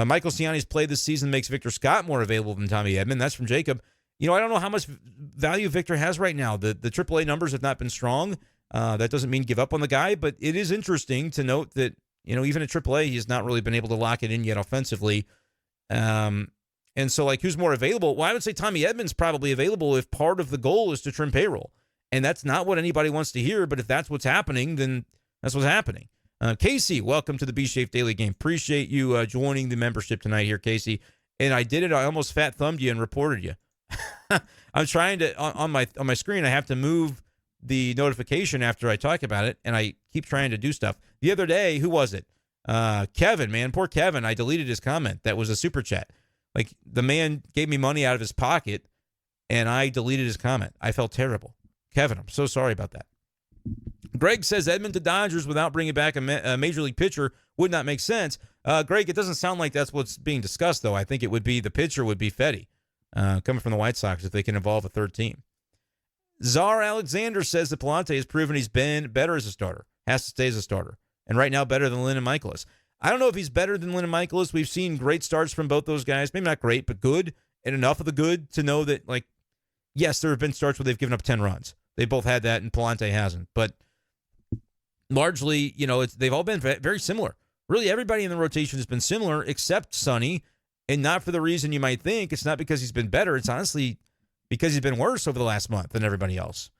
Michael Ciani's play this season makes Victor Scott more available than Tommy Edman. That's from Jacob. I don't know how much value Victor has right now. The AAA numbers have not been strong. That doesn't mean give up on the guy, but it is interesting to note that, even at AAA, he's not really been able to lock it in yet offensively. And so, who's more available? Well, I would say Tommy Edman's probably available if part of the goal is to trim payroll. And that's not what anybody wants to hear, but if that's what's happening, then that's what's happening. Casey, welcome to the B-Schaeff Daily Game. Appreciate you joining the membership tonight here, Casey. And I did it. I almost fat thumbed you and reported you. I'm trying to on my screen. I have to move the notification after I talk about it, and I keep trying to do stuff. The other day, who was it? Kevin, man, poor Kevin. I deleted his comment. That was a super chat. The man gave me money out of his pocket, and I deleted his comment. I felt terrible. Kevin, I'm so sorry about that. Greg says Edman to Dodgers without bringing back a major league pitcher would not make sense. Greg, it doesn't sound like that's what's being discussed, though. I think it would be the pitcher would be Fetty, coming from the White Sox, if they can involve a third team. Czar Alexander says that Palante has proven he's been better as a starter, has to stay as a starter, and right now better than Lynn and Michaelis. I don't know if he's better than Lynn and Michaelis. We've seen great starts from both those guys. Maybe not great, but good, and enough of the good to know that, like, yes, there have been starts where they've given up 10 runs. They both had that, and Palante hasn't. But largely, they've all been very similar. Really, everybody in the rotation has been similar except Sonny, and not for the reason you might think. It's not because he's been better. It's honestly because he's been worse over the last month than everybody else.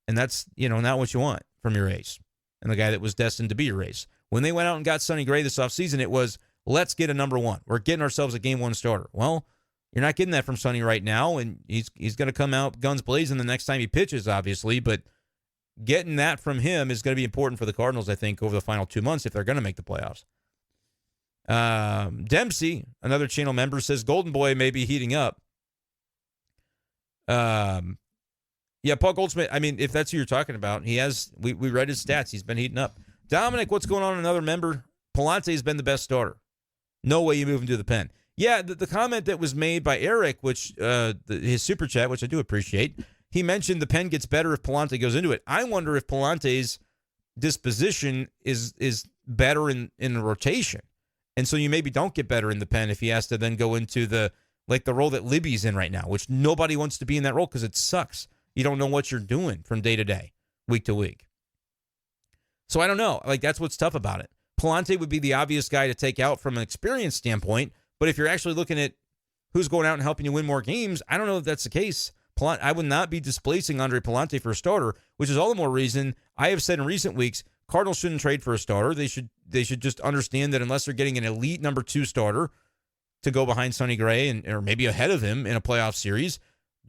And that's, not what you want from your ace and the guy that was destined to be your ace. When they went out and got Sonny Gray this offseason, it was, let's get a number one. We're getting ourselves a game one starter. Well, you're not getting that from Sonny right now, and he's going to come out guns blazing the next time he pitches, obviously, but getting that from him is going to be important for the Cardinals, I think, over the final 2 months if they're going to make the playoffs. Dempsey, another channel member, says Golden Boy may be heating up. Yeah, Paul Goldschmidt, I mean, if that's who you're talking about, we read his stats. He's been heating up. Dominic, what's going on? Another member. Palante's been the best starter. No way you move him to the pen. Yeah, the comment that was made by Eric, which his super chat, which I do appreciate, he mentioned the pen gets better if Palante goes into it. I wonder if Palante's disposition is better in the rotation. And so you maybe don't get better in the pen if he has to then go into the role that Libby's in right now, which nobody wants to be in that role because it sucks. You don't know what you're doing from day to day, week to week. So I don't know. That's what's tough about it. Palante would be the obvious guy to take out from an experience standpoint, but if you're actually looking at who's going out and helping you win more games, I don't know if that's the case. I would not be displacing Andre Palante for a starter, which is all the more reason I have said in recent weeks, Cardinals shouldn't trade for a starter. They should just understand that unless they're getting an elite number 2 starter to go behind Sonny Gray or maybe ahead of him in a playoff series,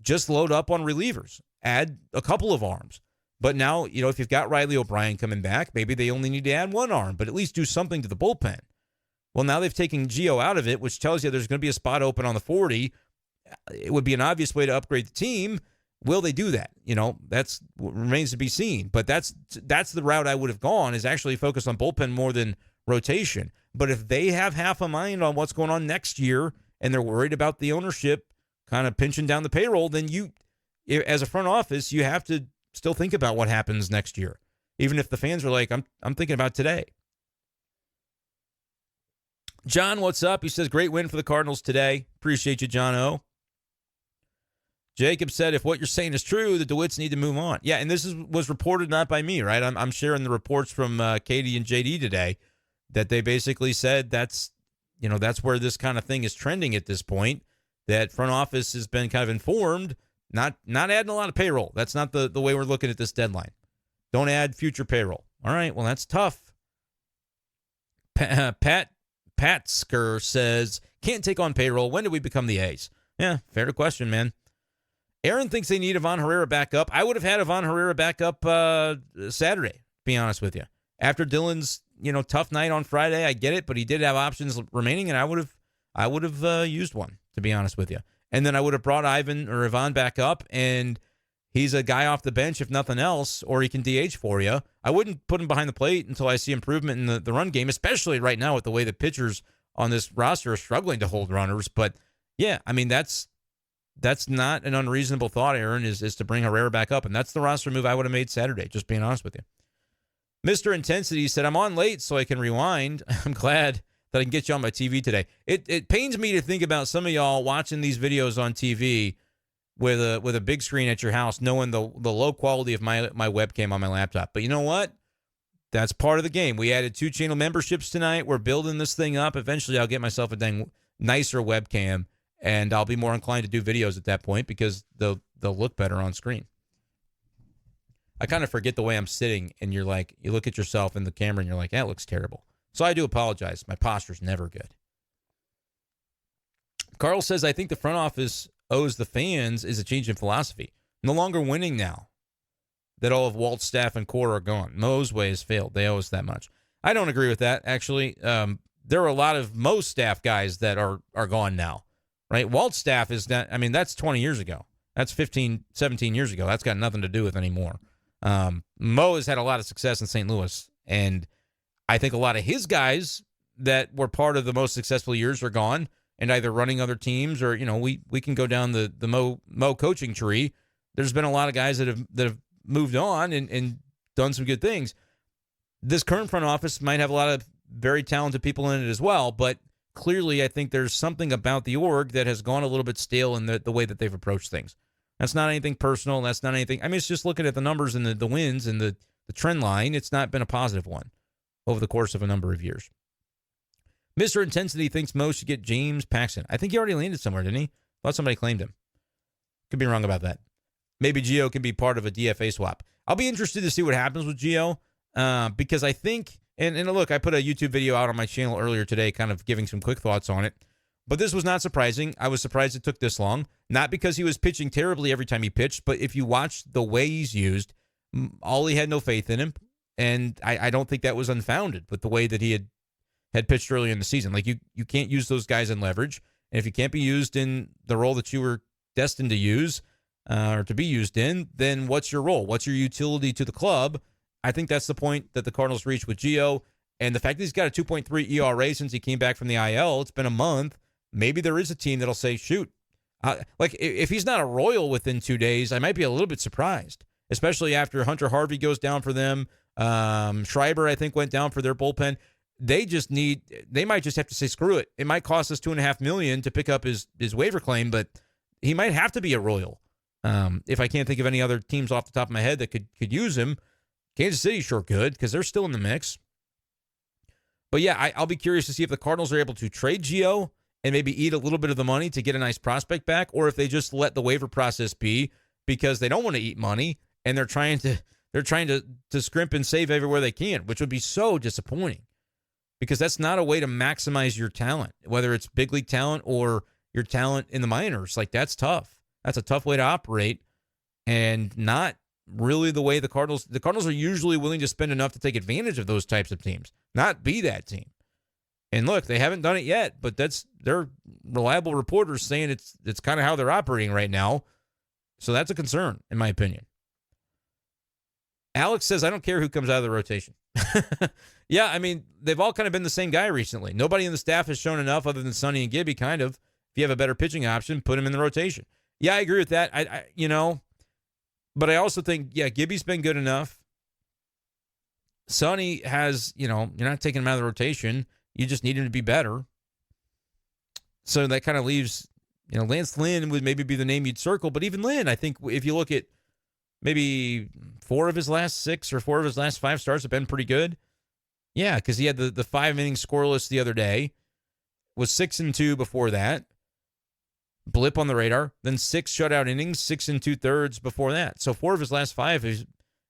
just load up on relievers. Add a couple of arms. But now, if you've got Riley O'Brien coming back, maybe they only need to add one arm, but at least do something to the bullpen. Well, now they've taken Gio out of it, which tells you there's going to be a spot open on the 40. It would be an obvious way to upgrade the team. Will they do that? That's what remains to be seen. But that's the route I would have gone, is actually focus on bullpen more than rotation. But if they have half a mind on what's going on next year and they're worried about the ownership kind of pinching down the payroll, then you, as a front office, you have to still think about what happens next year. Even if the fans are like, I'm thinking about today. John, what's up? He says, great win for the Cardinals today. Appreciate you, John O. Jacob said, if what you're saying is true, the DeWitts need to move on. Yeah, and this was reported not by me, right? I'm sharing the reports from Katie and JD today that they basically said that's where this kind of thing is trending at this point, that front office has been kind of informed, not adding a lot of payroll. That's not the way we're looking at this deadline. Don't add future payroll. All right, well, that's tough. Pat Patsker says, can't take on payroll. When do we become the A's? Yeah, fair question, man. Aaron thinks they need Ivan Herrera back up. I would have had Ivan Herrera back up Saturday, to be honest with you. After Dylan's, tough night on Friday, I get it, but he did have options remaining, and I would have used one, to be honest with you. And then I would have brought Ivan back up, and he's a guy off the bench, if nothing else, or he can DH for you. I wouldn't put him behind the plate until I see improvement in the run game, especially right now with the way the pitchers on this roster are struggling to hold runners. But, yeah, I mean, that's not an unreasonable thought, Aaron, is to bring Herrera back up. And that's the roster move I would have made Saturday, just being honest with you. Mr. Intensity said, I'm on late so I can rewind. I'm glad that I can get you on my TV today. It pains me to think about some of y'all watching these videos on TV with a big screen at your house, knowing the low quality of my webcam on my laptop. But you know what? That's part of the game. We added 2 channel memberships tonight. We're building this thing up. Eventually, I'll get myself a dang nicer webcam, and I'll be more inclined to do videos at that point because they'll look better on screen. I kind of forget the way I'm sitting, and you look at yourself in the camera, and you're like, that looks terrible. So I do apologize. My posture's never good. Carl says, I think the front office owes the fans is a change in philosophy. No longer winning now that all of Walt's staff and core are gone. Mo's way has failed. They owe us that much. I don't agree with that, actually. There are a lot of Mo's staff guys that are gone now, right? Walt's staff is not, that's 20 years ago. That's 15, 17 years ago. That's got nothing to do with anymore. Mo has had a lot of success in St. Louis, and I think a lot of his guys that were part of the most successful years are gone and either running other teams or, we can go down the Mo coaching tree. There's been a lot of guys that have moved on and done some good things. This current front office might have a lot of very talented people in it as well, but clearly I think there's something about the org that has gone a little bit stale in the way that they've approached things. That's not anything personal. That's not anything. I mean, it's just looking at the numbers and the wins and the trend line. It's not been a positive one over the course of a number of years. Mr. Intensity thinks Mo should get James Paxton. I think he already landed somewhere, didn't he? Thought somebody claimed him. Could be wrong about that. Maybe Gio can be part of a DFA swap. I'll be interested to see what happens with Gio because I think, and look, I put a YouTube video out on my channel earlier today kind of giving some quick thoughts on it. But this was not surprising. I was surprised it took this long. Not because he was pitching terribly every time he pitched, but if you watch the way he's used, Ollie had no faith in him. And I don't think that was unfounded with the way that he had pitched earlier in the season. Like, you can't use those guys in leverage. And if you can't be used in the role that you were destined to use or to be used in, then what's your role? What's your utility to the club? I think that's the point that the Cardinals reached with Gio. And the fact that he's got a 2.3 ERA since he came back from the IL, it's been a month. Maybe there is a team that'll say, shoot. Like, if he's not a Royal within 2 days, I might be a little bit surprised, especially after Hunter Harvey goes down for them. Schreiber, I think, went down for their bullpen. They might just have to say, screw it. It might cost us $2.5 million to pick up his waiver claim, but he might have to be a Royal. If I can't think of any other teams off the top of my head that could use him, Kansas City sure could because they're still in the mix. But yeah, I'll be curious to see if the Cardinals are able to trade Gio and maybe eat a little bit of the money to get a nice prospect back, or if they just let the waiver process be because they don't want to eat money and they're trying to scrimp and save everywhere they can, which would be so disappointing because that's not a way to maximize your talent, whether it's big league talent or your talent in the minors. Like, that's tough. That's a tough way to operate and not really the way the Cardinals are usually willing to spend enough to take advantage of those types of teams, not be that team. And look, they haven't done it yet, but they're reliable reporters saying it's kind of how they're operating right now. So that's a concern, in my opinion. Alex says, I don't care who comes out of the rotation. Yeah, I mean, they've all kind of been the same guy recently. Nobody in the staff has shown enough other than Sonny and Gibby, kind of. If you have a better pitching option, put him in the rotation. Yeah, I agree with that. But I also think, yeah, Gibby's been good enough. Sonny has, you're not taking him out of the rotation. You just need him to be better. So that kind of leaves, Lance Lynn would maybe be the name you'd circle. But even Lynn, I think if you look at maybe 4 of his last 6 or 4 of his last 5 starts have been pretty good. Yeah, because he had the 5-inning scoreless the other day. Was 6-2 before that. Blip on the radar. Then 6 shutout innings, 6 2/3 before that. So 4 of his last 5,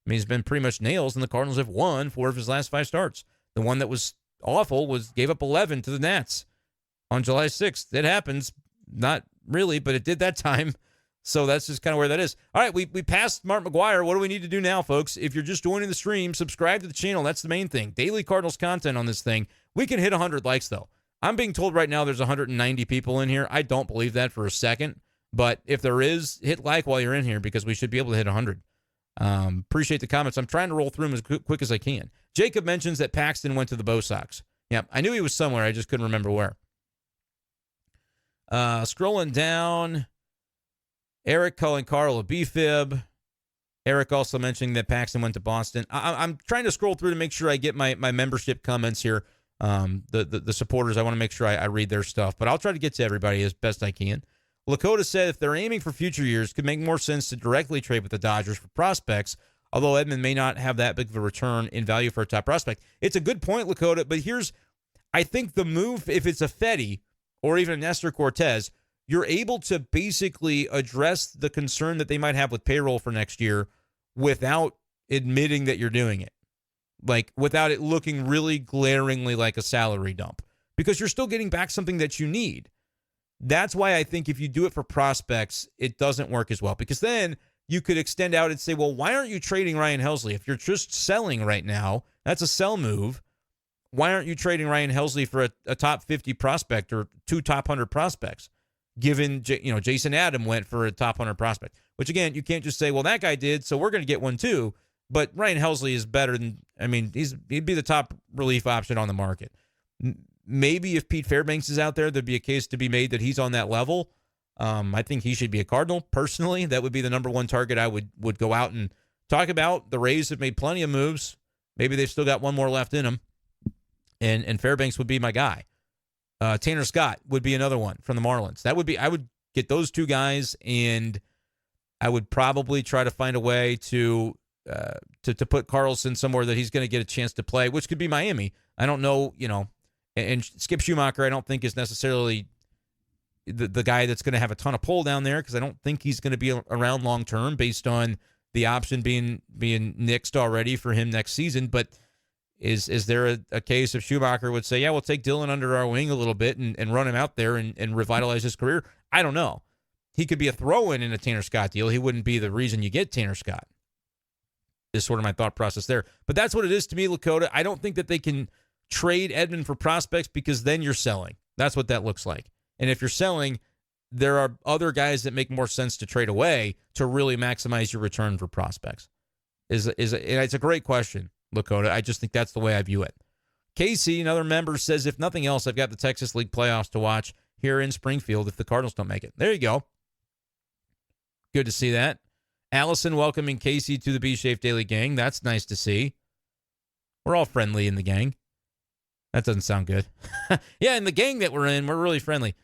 he's been pretty much nails, and the Cardinals have won 4 of his last 5 starts. The one that was awful gave up 11 to the Nats on July 6th. It happens. Not really, but it did that time. So that's just kind of where that is. All right, we passed Mark McGwire. What do we need to do now, folks? If you're just joining the stream, subscribe to the channel. That's the main thing. Daily Cardinals content on this thing. We can hit 100 likes, though. I'm being told right now there's 190 people in here. I don't believe that for a second. But if there is, hit like while you're in here because we should be able to hit 100. Appreciate the comments. I'm trying to roll through them as quick as I can. Jacob mentions that Paxton went to the Bo Sox. Yeah, I knew he was somewhere. I just couldn't remember where. Scrolling down, Eric calling Carl a B-fib. Eric also mentioning that Paxton went to Boston. I'm trying to scroll through to make sure I get my membership comments here. The supporters, I want to make sure I read their stuff. But I'll try to get to everybody as best I can. Lakota said if they're aiming for future years, it could make more sense to directly trade with the Dodgers for prospects, although Edman may not have that big of a return in value for a top prospect. It's a good point, Lakota, but I think the move, if it's a Fetty or even a Nestor Cortez, you're able to basically address the concern that they might have with payroll for next year without admitting that you're doing it. Like, without it looking really glaringly like a salary dump. Because you're still getting back something that you need. That's why I think if you do it for prospects, it doesn't work as well. Because then you could extend out and say, well, why aren't you trading Ryan Helsley? If you're just selling right now, that's a sell move. Why aren't you trading Ryan Helsley for a top 50 prospect or 2 top 100 prospects? given, Jason Adam went for a top 100 prospect, which, again, you can't just say, well, that guy did, so we're going to get one too. But Ryan Helsley is better than, he'd be the top relief option on the market. Maybe if Pete Fairbanks is out there, there'd be a case to be made that he's on that level. I think he should be a Cardinal, personally. That would be the number one target I would go out and talk about. The Rays have made plenty of moves. Maybe they've still got one more left in them. And Fairbanks would be my guy. Tanner Scott would be another one from the Marlins. I would get those two guys, and I would probably try to find a way to put Carlson somewhere that he's going to get a chance to play, which could be Miami. I don't know, and Skip Schumacher I don't think is necessarily the guy that's going to have a ton of pull down there, because I don't think he's going to be around long term based on the option being nixed already for him next season. But is there a case of Schumacher would say, yeah, we'll take Dylan under our wing a little bit and run him out there and revitalize his career? I don't know. He could be a throw-in in a Tanner Scott deal. He wouldn't be the reason you get Tanner Scott, is sort of my thought process there. But that's what it is to me, Lakota. I don't think that they can trade Edman for prospects, because then you're selling. That's what that looks like. And if you're selling, there are other guys that make more sense to trade away to really maximize your return for prospects. And it's a great question, Lakota. I just think that's the way I view it. Casey, another member, says, if nothing else, I've got the Texas League playoffs to watch here in Springfield if the Cardinals don't make it. There you go. Good to see that. Allison welcoming Casey to the B-Schaeff Daily gang. That's nice to see. We're all friendly in the gang. That doesn't sound good. Yeah, in the gang that we're in, we're really friendly.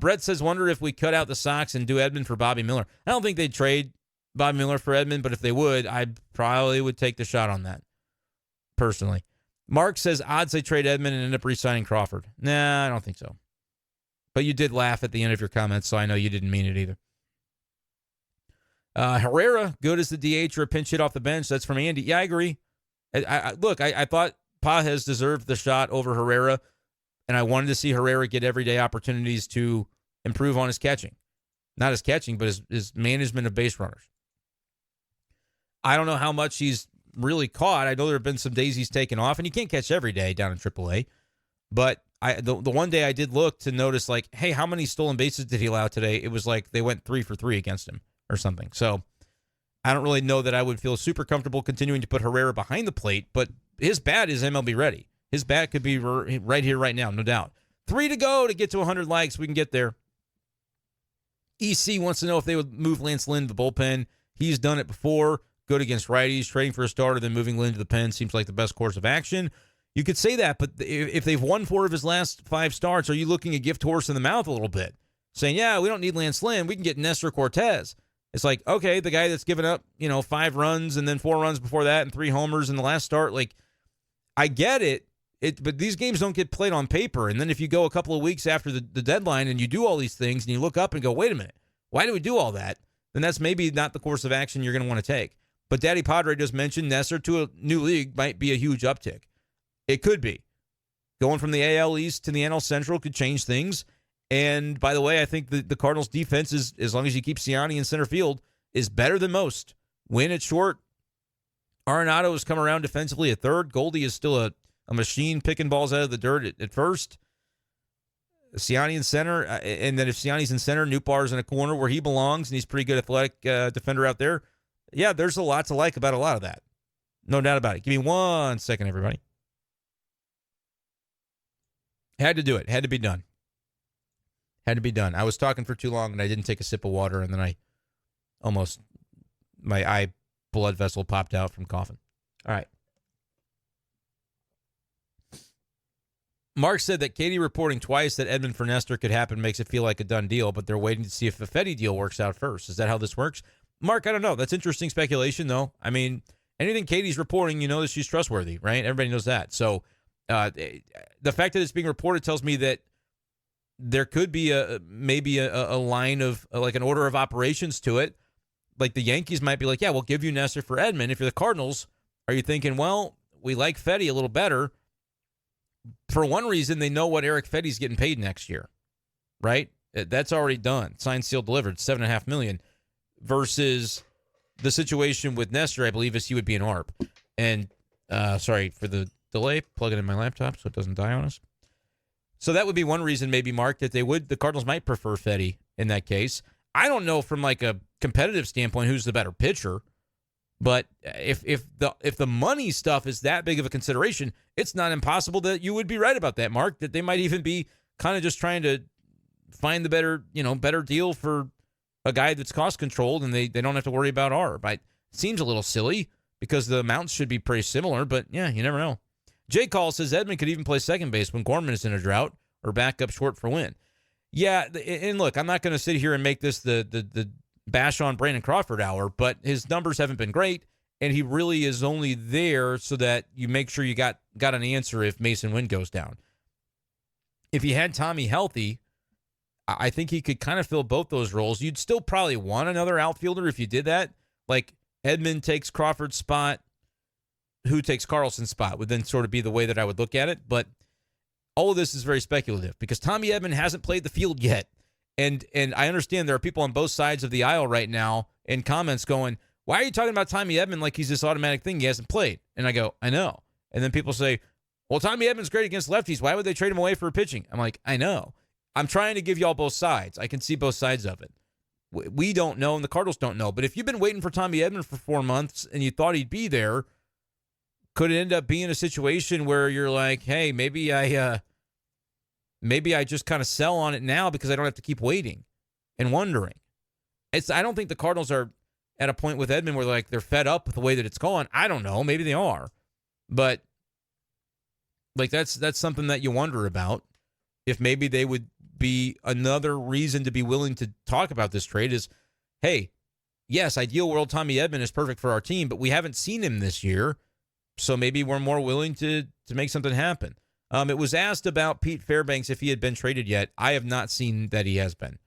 Brett says, wonder if we cut out the Sox and do Edman for Bobby Miller. I don't think they'd trade Bobby Miller for Edman, but if they would, I probably would take the shot on that, personally. Mark says, odds they trade Edman and end up re-signing Crawford. Nah, I don't think so. But you did laugh at the end of your comments, so I know you didn't mean it either. Herrera, good as the DH or a pinch hit off the bench. That's from Andy. Yeah, I agree. I thought Pages deserved the shot over Herrera, and I wanted to see Herrera get everyday opportunities to improve on his catching. Not his catching, but his management of base runners. I don't know how much he's really caught. I know there have been some days he's taken off, and you can't catch every day down in AAA. But the one day I did look to notice, like, hey, how many stolen bases did he allow today? It was like they went 3 for 3 against him or something. So I don't really know that I would feel super comfortable continuing to put Herrera behind the plate, but his bat is MLB ready. His bat could be right here, right now, no doubt. 3 to go to get to 100 likes. We can get there. EC wants to know if they would move Lance Lynn to the bullpen. He's done it before. Good against righties. Trading for a starter, then moving Lynn to the pen seems like the best course of action. You could say that, but if they've won 4 of his last 5 starts, are you looking a gift horse in the mouth a little bit? Saying, yeah, we don't need Lance Lynn. We can get Nestor Cortez. It's like, okay, the guy that's given up, 5 runs and then 4 runs before that and 3 homers in the last start. Like, I get it, but these games don't get played on paper. And then if you go a couple of weeks after the deadline and you do all these things and you look up and go, wait a minute, why do we do all that? Then that's maybe not the course of action you're going to want to take. But Daddy Padre just mentioned Nestor to a new league might be a huge uptick. It could be. Going from the AL East to the NL Central could change things. And by the way, I think the Cardinals defense is, as long as you keep Ciani in center field, is better than most. Win at short. Arenado has come around defensively at third. Goldie is still a machine picking balls out of the dirt at first. Ciani in center. And then if Ciani's in center, Nootbaar's in a corner where he belongs, and he's a pretty good athletic defender out there. Yeah, there's a lot to like about a lot of that. No doubt about it. Give me 1 second, everybody. Had to do it. Had to be done. Had to be done. I was talking for too long, and I didn't take a sip of water, and then my eye blood vessel popped out from coughing. All right. Mark said that Katie reporting twice that Edman for Nestor could happen makes it feel like a done deal, but they're waiting to see if the Fetty deal works out first. Is that how this works? Mark, I don't know. That's interesting speculation, though. I mean, anything Katie's reporting, you know that she's trustworthy, right? Everybody knows that. So the fact that it's being reported tells me that there could be maybe a line of like an order of operations to it. Like the Yankees might be like, yeah, we'll give you Nestor for Edman. If you're the Cardinals, are you thinking, well, we like Fetty a little better? For one reason, they know what Eric Fetty's getting paid next year, right? That's already done. Signed, sealed, delivered. $7.5 million. Versus the situation with Nestor, I believe, is he would be an ARP. And sorry for the delay. Plug it in my laptop so it doesn't die on us. So that would be one reason, maybe, Mark, that the Cardinals might prefer Fetty in that case. I don't know from like a competitive standpoint who's the better pitcher, but if the money stuff is that big of a consideration, it's not impossible that you would be right about that, Mark, that they might even be kind of just trying to find the better deal for a guy that's cost controlled and they don't have to worry about ARB. It seems a little silly because the amounts should be pretty similar, but yeah, you never know. Jay Call says Edman could even play second base when Gorman is in a drought or back up short for win. Yeah, and look, I'm not going to sit here and make this the bash on Brandon Crawford hour, but his numbers haven't been great, and he really is only there so that you make sure you got an answer if Mason Wynn goes down. If you had Tommy healthy, I think he could kind of fill both those roles. You'd still probably want another outfielder if you did that. Like Edman takes Crawford's spot, who takes Carlson's spot would then sort of be the way that I would look at it. But all of this is very speculative because Tommy Edman hasn't played the field yet. And I understand there are people on both sides of the aisle right now in comments going, why are you talking about Tommy Edman like he's this automatic thing? He hasn't played. And I go, I know. And then people say, well, Tommy Edman's great against lefties. Why would they trade him away for pitching? I'm like, I know. I'm trying to give y'all both sides. I can see both sides of it. We don't know, and the Cardinals don't know. But if you've been waiting for Tommy Edman for 4 months and you thought he'd be there, could it end up being a situation where you're like, hey, maybe I just kind of sell on it now because I don't have to keep waiting and wondering. I don't think the Cardinals are at a point with Edman where they're fed up with the way that it's going. I don't know. Maybe they are. But that's something that you wonder about. If maybe they would be another reason to be willing to talk about this trade is, hey, yes, ideal world Tommy Edman is perfect for our team, but we haven't seen him this year, so maybe we're more willing to make something happen. It was asked about Pete Fairbanks if he had been traded yet. I have not seen that he has been.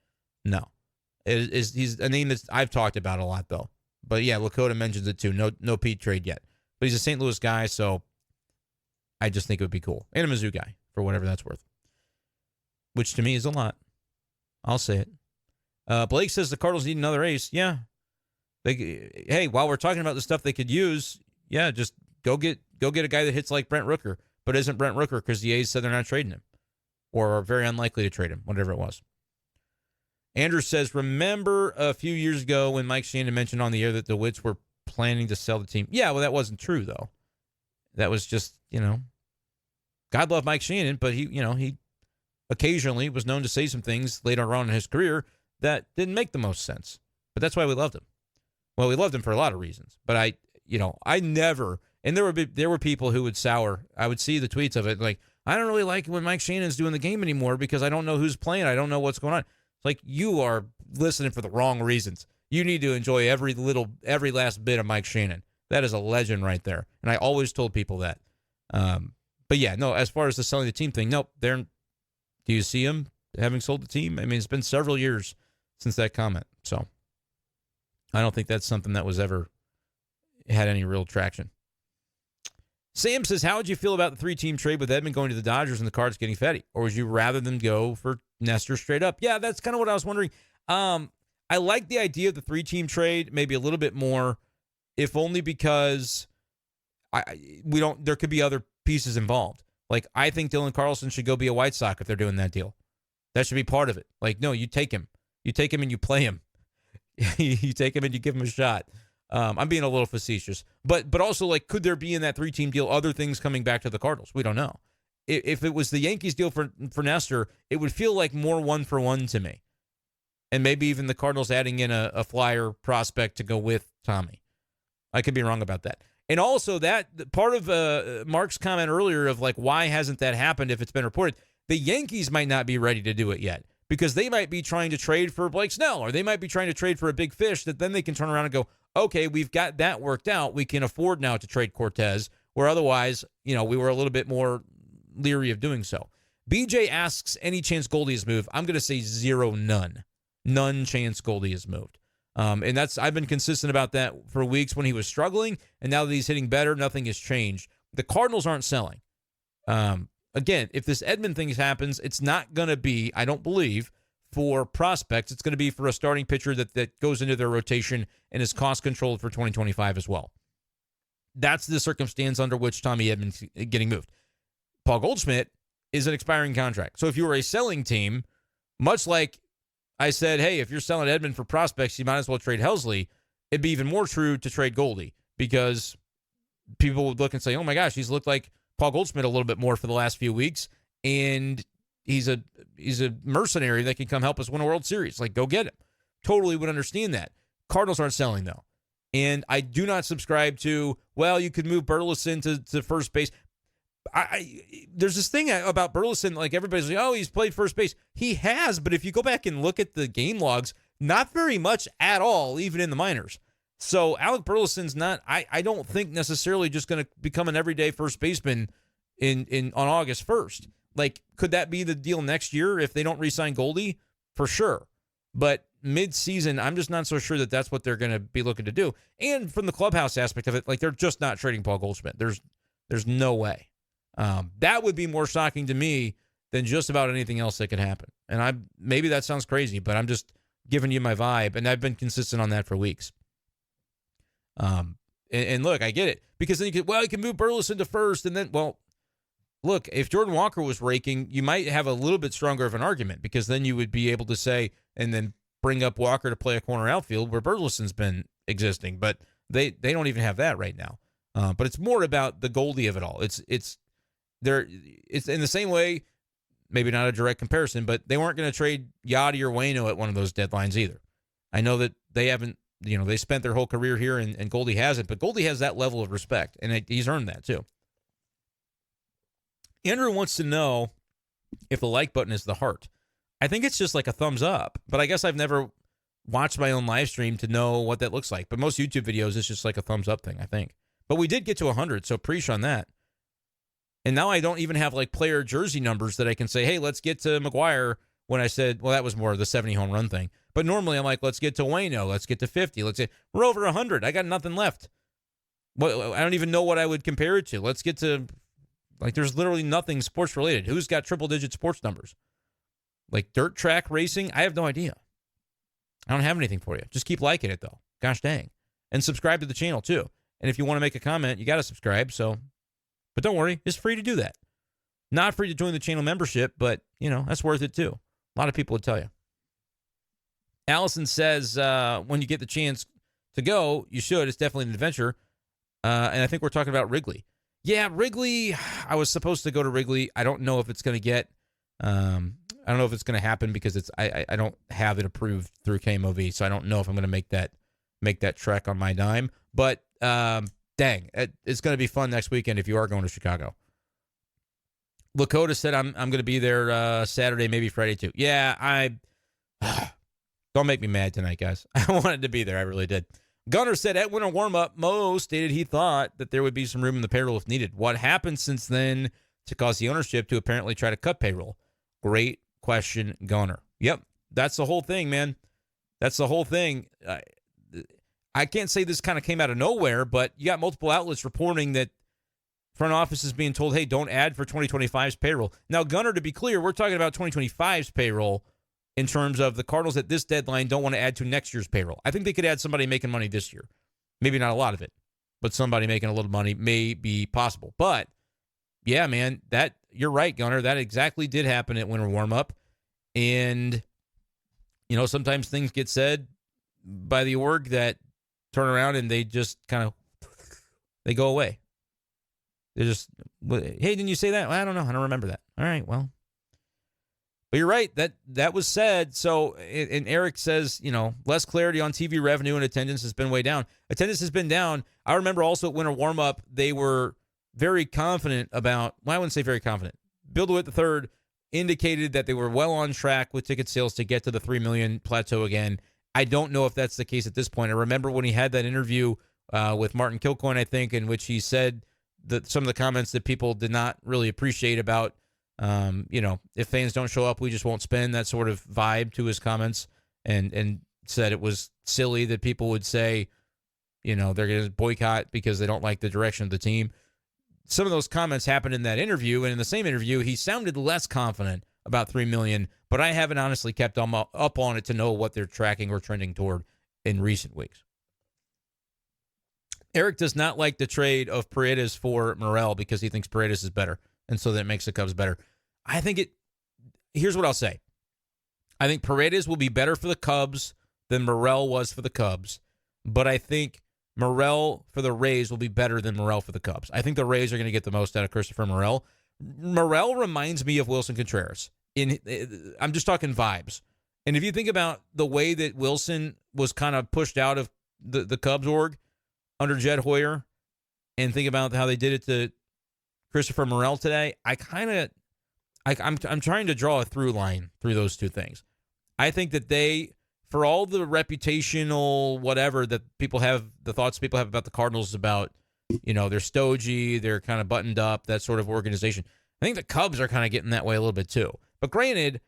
No. He's a name that I've talked about a lot, though. But yeah, Lakota mentions it too. No Pete trade yet. But he's a St. Louis guy, so I just think it would be cool. And a Mizzou guy, for whatever that's worth. Which to me is a lot. I'll say it. Blake says the Cardinals need another ace. Yeah. Hey, while we're talking about the stuff they could use, yeah, just go get a guy that hits like Brent Rooker, but isn't Brent Rooker because the A's said they're not trading him or are very unlikely to trade him, whatever it was. Andrew says, remember a few years ago when Mike Shannon mentioned on the air that the Wits were planning to sell the team? Yeah, well, that wasn't true, though. That was just, God love Mike Shannon, but he occasionally was known to say some things later on in his career that didn't make the most sense. But that's why we loved him. Well, we loved him for a lot of reasons. But I never, and there were people who would sour. I would see the tweets of it like, I don't really like when Mike Shannon's doing the game anymore because I don't know who's playing. I don't know what's going on. It's like, you are listening for the wrong reasons. You need to enjoy every last bit of Mike Shannon. That is a legend right there. And I always told people that. But yeah, no, as far as the selling the team thing, nope. Do you see him having sold the team? I mean, it's been several years since that comment. So I don't think that's something that was ever had any real traction. Sam says, how would you feel about the 3-team trade with Edman going to the Dodgers and the Cards getting Fetty? Or would you rather them go for Nestor straight up? Yeah, that's kind of what I was wondering. I like the idea of the 3-team trade maybe a little bit more, if only because there could be other pieces involved. Like, I think Dylan Carlson should go be a White Sox if they're doing that deal. That should be part of it. Like, no, you take him. You take him and you play him. You take him and you give him a shot. I'm being a little facetious. But also, like, could there be in that 3-team deal other things coming back to the Cardinals? We don't know. If it was the Yankees deal for Nestor, it would feel like more 1-for-1 to me. And maybe even the Cardinals adding in a flyer prospect to go with Tommy. I could be wrong about that. And also that part of Mark's comment earlier of like, why hasn't that happened if it's been reported? The Yankees might not be ready to do it yet because they might be trying to trade for Blake Snell or they might be trying to trade for a big fish that then they can turn around and go, okay, we've got that worked out. We can afford now to trade Cortez, where otherwise, we were a little bit more leery of doing so. BJ asks, any chance Goldie has moved? I'm going to say 0, none. None chance Goldie has moved. And I've been consistent about that for weeks when he was struggling, and now that he's hitting better, nothing has changed. The Cardinals aren't selling. Again, if this Edman thing happens, it's not going to be, I don't believe, for prospects. It's going to be for a starting pitcher that goes into their rotation and is cost controlled for 2025 as well. That's the circumstance under which Tommy Edman's getting moved. Paul Goldschmidt is an expiring contract. So if you were a selling team, much like I said, hey, if you're selling Edman for prospects, you might as well trade Helsley. It'd be even more true to trade Goldie because people would look and say, oh my gosh, he's looked like Paul Goldschmidt a little bit more for the last few weeks, and he's a mercenary that can come help us win a World Series. Like, go get him. Totally would understand that. Cardinals aren't selling, though. And I do not subscribe to, well, you could move Burleson to first base. There's this thing about Burleson, like everybody's like, oh, he's played first base. He has, but if you go back and look at the game logs, not very much at all, even in the minors. So Alec Burleson's not, I don't think necessarily just going to become an everyday first baseman on August 1st. Like, could that be the deal next year if they don't re-sign Goldie? For sure. But mid-season, I'm just not so sure that that's what they're going to be looking to do. And from the clubhouse aspect of it, like, they're just not trading Paul Goldschmidt. There's no way. That would be more shocking to me than just about anything else that could happen. And maybe that sounds crazy, but I'm just giving you my vibe, and I've been consistent on that for weeks. And look, I get it, because then you can move Burleson to first, and then, well, look, if Jordan Walker was raking, you might have a little bit stronger of an argument, because then you would be able to say, and then bring up Walker to play a corner outfield where Burleson's been existing, but they don't even have that right now. But it's more about the Goldie of it all. It's in the same way, maybe not a direct comparison, but they weren't going to trade Yachty or Waino at one of those deadlines either. I know that they haven't, they spent their whole career here and Goldie hasn't, but Goldie has that level of respect, and he's earned that too. Andrew wants to know if the like button is the heart. I think it's just like a thumbs up, but I guess I've never watched my own live stream to know what that looks like. But most YouTube videos, it's just like a thumbs up thing, I think. But we did get to 100, so preach on that. And now I don't even have like player jersey numbers that I can say, hey, let's get to McGuire, when I said, well, that was more of the 70 home run thing. But normally I'm like, let's get to Waino, let's get to 50. We're over 100. I got nothing left. Well, I don't even know what I would compare it to. Let's get to, like, there's literally nothing sports related. Who's got triple digit sports numbers? Like dirt track racing? I have no idea. I don't have anything for you. Just keep liking it though. Gosh dang. And subscribe to the channel too. And if you want to make a comment, you got to subscribe. But don't worry, it's free to do that. Not free to join the channel membership, but, that's worth it too. A lot of people would tell you. Allison says, when you get the chance to go, you should. It's definitely an adventure. And I think we're talking about Wrigley. Yeah, Wrigley, I was supposed to go to Wrigley. I don't know if it's going to get, I don't know if it's going to happen because I don't have it approved through KMOV, so I don't know if I'm going to make that trek on my dime. But dang, it's going to be fun next weekend if you are going to Chicago. Lakota said I'm going to be there Saturday, maybe Friday too. Yeah, don't make me mad tonight, guys. I wanted to be there. I really did. Gunner said at winter warm-up, Mo stated he thought that there would be some room in the payroll if needed. What happened since then to cause the ownership to apparently try to cut payroll? Great question, Gunner. Yep, that's the whole thing, man. That's the whole thing. I can't say this kind of came out of nowhere, but you got multiple outlets reporting that front office is being told, hey, don't add for 2025's payroll. Now, Gunner, to be clear, we're talking about 2025's payroll in terms of the Cardinals at this deadline don't want to add to next year's payroll. I think they could add somebody making money this year. Maybe not a lot of it, but somebody making a little money may be possible. But, yeah, man, you're right, Gunner. That exactly did happen at winter warm-up. And, sometimes things get said by the org that turn around and they just they go away. They just, hey, didn't you say that? Well, I don't know. I don't remember that. All right, well. But you're right. That was said. So, and Eric says, less clarity on TV revenue and attendance has been way down. Attendance has been down. I remember also at winter warm-up, they were very confident about, well, I wouldn't say very confident. Bill DeWitt III indicated that they were well on track with ticket sales to get to the 3 million plateau again. I don't know if that's the case at this point. I remember when he had that interview with Martin Kilcoyne, I think, in which he said that some of the comments that people did not really appreciate about, if fans don't show up, we just won't spend, that sort of vibe to his comments, and said it was silly that people would say, they're going to boycott because they don't like the direction of the team. Some of those comments happened in that interview, and in the same interview, he sounded less confident about 3 million, but I haven't honestly kept up on it to know what they're tracking or trending toward in recent weeks. Eric does not like the trade of Paredes for Morel because he thinks Paredes is better, and so that makes the Cubs better. I think here's what I'll say. I think Paredes will be better for the Cubs than Morel was for the Cubs, but I think Morel for the Rays will be better than Morel for the Cubs. I think the Rays are going to get the most out of Christopher Morel. Morel reminds me of Wilson Contreras. I'm just talking vibes. And if you think about the way that Wilson was kind of pushed out of the Cubs org under Jed Hoyer, and think about how they did it to Christopher Morel today, I'm trying to draw a through line through those two things. I think that they, for all the reputational whatever that people have, the thoughts people have about the Cardinals about, they're stodgy, they're kind of buttoned up, that sort of organization. I think the Cubs are kind of getting that way a little bit too. But granted,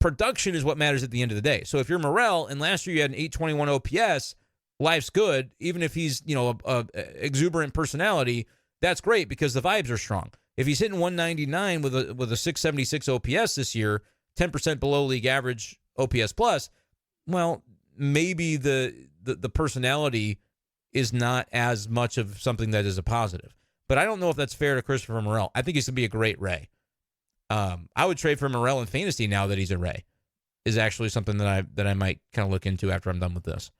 production is what matters at the end of the day. So if you're Morel and last year you had an 821 OPS, life's good. Even if he's, a exuberant personality, that's great because the vibes are strong. If he's hitting 199 with a 676 OPS this year, 10% below league average OPS plus, well, maybe the personality is not as much of something that is a positive. But I don't know if that's fair to Christopher Morel. I think he's going to be a great Ray. I would trade for Morel in fantasy now that he's a Ray. Is actually something that I might kind of look into after I'm done with this.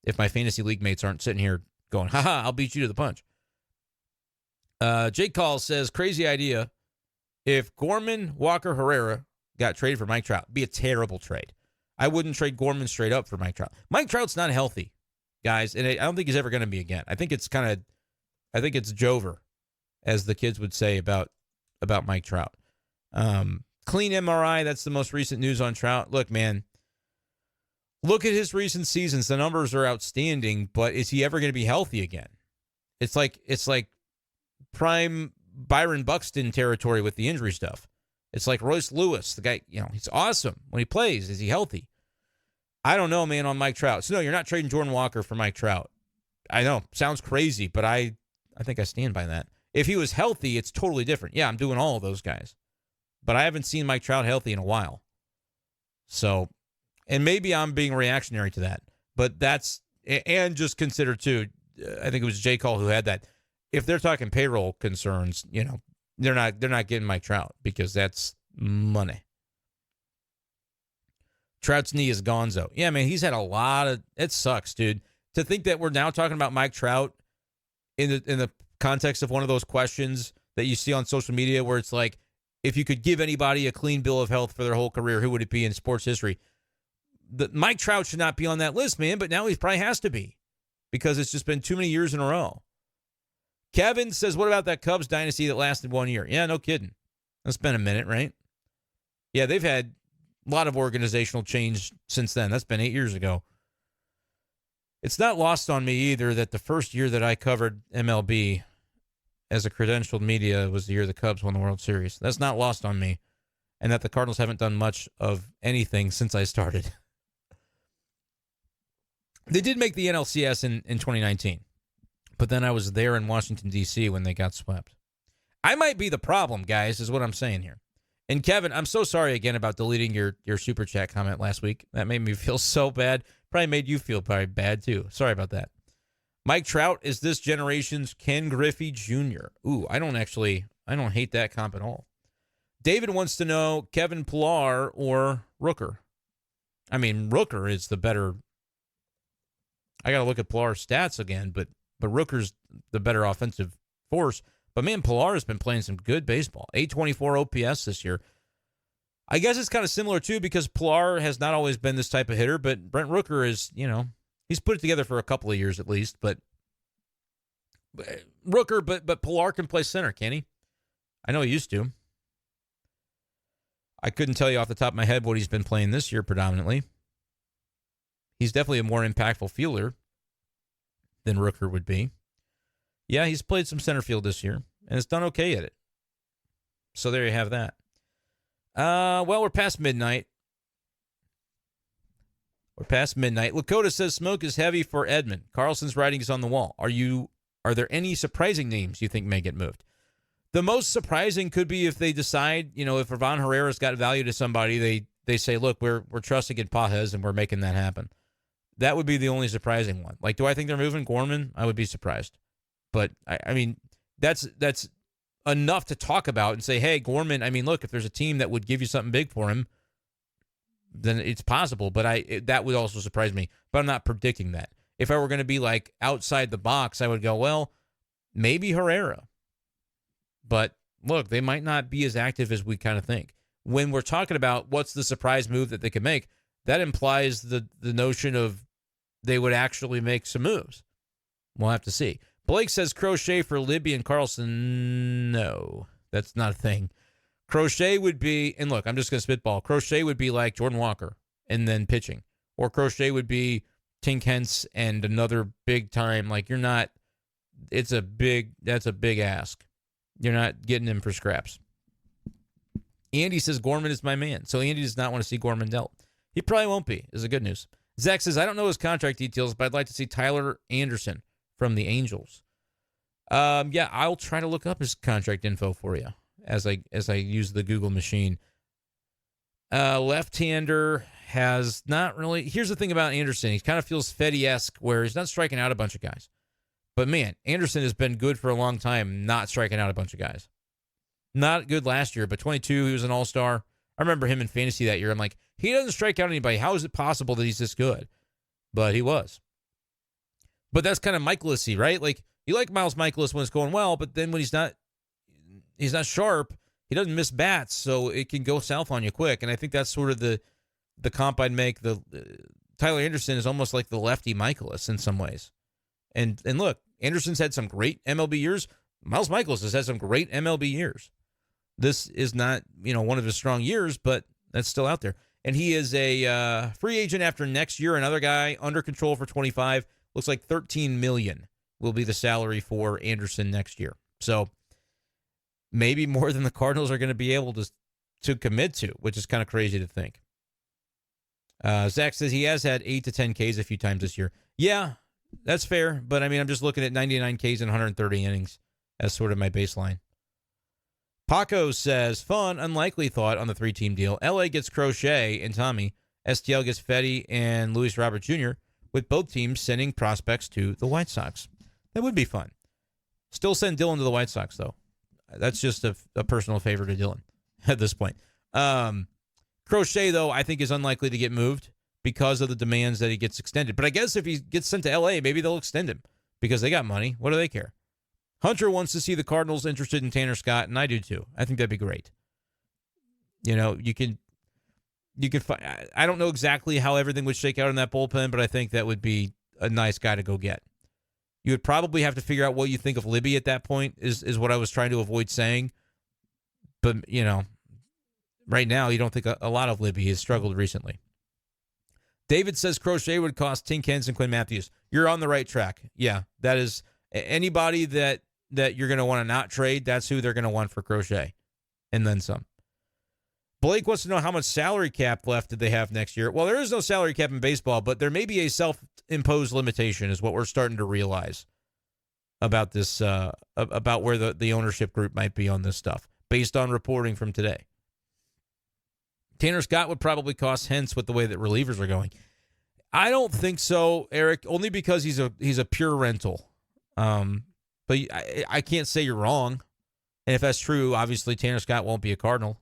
If my fantasy league mates aren't sitting here going, haha, I'll beat you to the punch. Jake Call says, crazy idea. If Gorman, Walker, Herrera got traded for Mike Trout, it'd be a terrible trade. I wouldn't trade Gorman straight up for Mike Trout. Mike Trout's not healthy, guys, and I don't think he's ever going to be again. I think it's Jover, as the kids would say about Mike Trout. Clean MRI, that's the most recent news on Trout. Look, man, look at his recent seasons. The numbers are outstanding, but is he ever going to be healthy again? It's like prime Byron Buxton territory with the injury stuff. It's like Royce Lewis, the guy, he's awesome when he plays. Is he healthy? I don't know, man, on Mike Trout. So, no, you're not trading Jordan Walker for Mike Trout. I know, sounds crazy, but I think I stand by that. If he was healthy, it's totally different. Yeah, I'm doing all of those guys. But I haven't seen Mike Trout healthy in a while. So, and maybe I'm being reactionary to that. But and just consider, too, I think it was J. Cole who had that. If they're talking payroll concerns, they're not getting Mike Trout because that's money. Trout's knee is gonzo. Yeah, man, he's had a lot of. It sucks, dude. To think that we're now talking about Mike Trout in the context of one of those questions that you see on social media where it's like, if you could give anybody a clean bill of health for their whole career, who would it be in sports history? Mike Trout should not be on that list, man, but now he probably has to be because it's just been too many years in a row. Kevin says, what about that Cubs dynasty that lasted 1 year? Yeah, no kidding. That's been a minute, right? Yeah, they've had a lot of organizational change since then. That's been 8 years ago. It's not lost on me either that the first year that I covered MLB as a credentialed media was the year the Cubs won the World Series. That's not lost on me. And that the Cardinals haven't done much of anything since I started. They did make the NLCS in 2019. But then I was there in Washington, D.C. when they got swept. I might be the problem, guys, is what I'm saying here. And Kevin, I'm so sorry again about deleting your Super Chat comment last week. That made me feel so bad. Probably made you feel probably bad, too. Sorry about that. Mike Trout is this generation's Ken Griffey Jr. Ooh, I don't hate that comp at all. David wants to know Kevin Pillar or Rooker. I mean, Rooker is the better. I got to look at Pillar's stats again, but Rooker's the better offensive force. But, man, Pillar has been playing some good baseball. 824 OPS this year. I guess it's kind of similar, too, because Pillar has not always been this type of hitter, but Brent Rooker is, he's put it together for a couple of years at least. But Rooker, but Pillar can play center, can he? I know he used to. I couldn't tell you off the top of my head what he's been playing this year predominantly. He's definitely a more impactful fielder than Rooker would be. Yeah, he's played some center field this year, and has done okay at it. So there you have that. Well, we're past midnight. Lakota says smoke is heavy for Edman. Carlson's writing is on the wall. Are there any surprising names you think may get moved? The most surprising could be if they decide, if Ravon Herrera's got value to somebody, they say, look, we're trusting in Pajes and we're making that happen. That would be the only surprising one. Like, do I think they're moving Gorman? I would be surprised. But, I mean, that's enough to talk about and say, hey, Gorman, I mean, look, if there's a team that would give you something big for him, then it's possible. But that would also surprise me. But I'm not predicting that. If I were going to be like outside the box, I would go, well, maybe Herrera. But look, they might not be as active as we kind of think. When we're talking about what's the surprise move that they could make, that implies the notion of they would actually make some moves. We'll have to see. Blake says Crochet for Libby and Carlson. No, that's not a thing. Crochet would be, and look, I'm just going to spitball. Crochet would be like Jordan Walker and then pitching. Or Crochet would be Tink Hence and another big time. Like, you're not, that's a big ask. You're not getting him for scraps. Andy says Gorman is my man. So Andy does not want to see Gorman dealt. He probably won't be, is the good news. Zach says, I don't know his contract details, but I'd like to see Tyler Anderson from the Angels. Yeah, I'll try to look up his contract info for you as I use the Google machine. Left-hander has not really. Here's the thing about Anderson. He kind of feels Fetty-esque where he's not striking out a bunch of guys. But man, Anderson has been good for a long time, not striking out a bunch of guys. Not good last year, but 22, he was an all-star. I remember him in fantasy that year. I'm like, he doesn't strike out anybody. How is it possible that he's this good? But he was. But that's kind of Michaelis-y, right? Like, you like Miles Michaelis when it's going well, but then when he's not sharp, he doesn't miss bats, so it can go south on you quick. And I think that's sort of the comp I'd make. Tyler Anderson is almost like the lefty Michaelis in some ways. And look, Anderson's had some great MLB years. Miles Michaelis has had some great MLB years. This is not, one of his strong years, but that's still out there. And he is a free agent after next year. Another guy under control for 25. Looks like $13 million will be the salary for Anderson next year. So maybe more than the Cardinals are going to be able to commit to, which is kind of crazy to think. Zach says he has had 8 to 10 Ks a few times this year. Yeah, that's fair. But I mean, I'm just looking at 99 Ks in 130 innings as sort of my baseline. Paco says, fun, unlikely thought on the 3-team deal. LA gets Crochet and Tommy. STL gets Fetty and Luis Robert Jr., with both teams sending prospects to the White Sox. That would be fun. Still send Dylan to the White Sox, though. That's just a personal favor to Dylan at this point. Crochet, though, I think is unlikely to get moved because of the demands that he gets extended. But I guess if he gets sent to L.A., maybe they'll extend him because they got money. What do they care? Hunter wants to see the Cardinals interested in Tanner Scott, and I do too. I think that'd be great. You can find. I don't know exactly how everything would shake out in that bullpen, but I think that would be a nice guy to go get. You would probably have to figure out what you think of Libby at that point, is what I was trying to avoid saying. But, right now, you don't think a lot of Libby. Has struggled recently. David says Crochet would cost Tink Hens and Quinn Matthews. You're on the right track. Yeah, that is anybody that you're going to want to not trade, that's who they're going to want for Crochet. And then some. Blake wants to know how much salary cap left did they have next year. Well, there is no salary cap in baseball, but there may be a self-imposed limitation is what we're starting to realize about this, about where the ownership group might be on this stuff, based on reporting from today. Tanner Scott would probably cost Hens with the way that relievers are going. I don't think so, Eric, only because he's a pure rental. But I can't say you're wrong. And if that's true, obviously Tanner Scott won't be a Cardinal.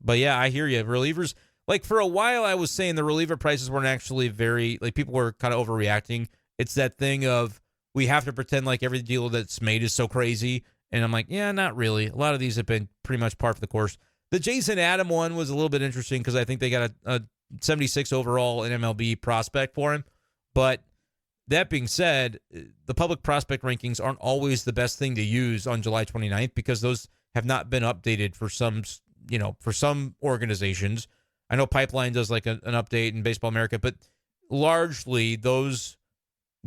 But yeah, I hear you. Relievers, like for a while I was saying the reliever prices weren't actually very, like people were kind of overreacting. It's that thing of we have to pretend like every deal that's made is so crazy. And I'm like, yeah, not really. A lot of these have been pretty much par for the course. The Jason Adam one was a little bit interesting because I think they got a 76 overall in MLB prospect for him. But that being said, the public prospect rankings aren't always the best thing to use on July 29th because those have not been updated for some organizations. I know Pipeline does like an update in Baseball America, but largely those